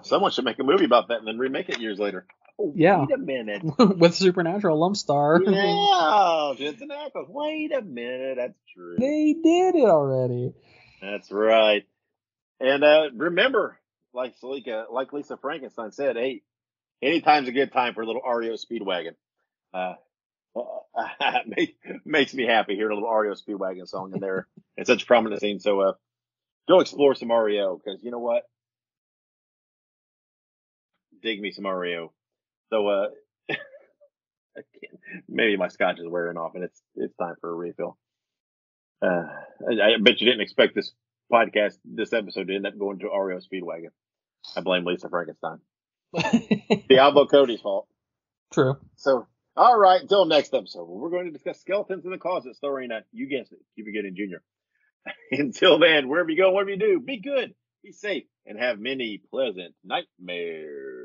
Someone should make a movie about that and then remake it years later. Oh, yeah. Wait a minute. With Supernatural lump star. Yeah, Jensen Ackles. Wait a minute. That's true. They did it already. That's right. And remember, like Lisa Frankenstein said, hey, anytime's a good time for a little REO Speedwagon. Makes me happy hearing a little REO Speedwagon song in there. It's such a prominent scene. So go explore some REO, because you know what? Dig me some REO. So maybe my scotch is wearing off, and it's time for a refill. I bet you didn't expect this episode to end up going to REO Speedwagon. I blame Lisa Frankenstein. Diablo Cody's fault. True. So, all right, until next episode, we're going to discuss Skeletons in the Closet, starring you guessed it, Cuba Gooding Jr. Until then, wherever you go, whatever you do, be good, be safe, and have many pleasant nightmares.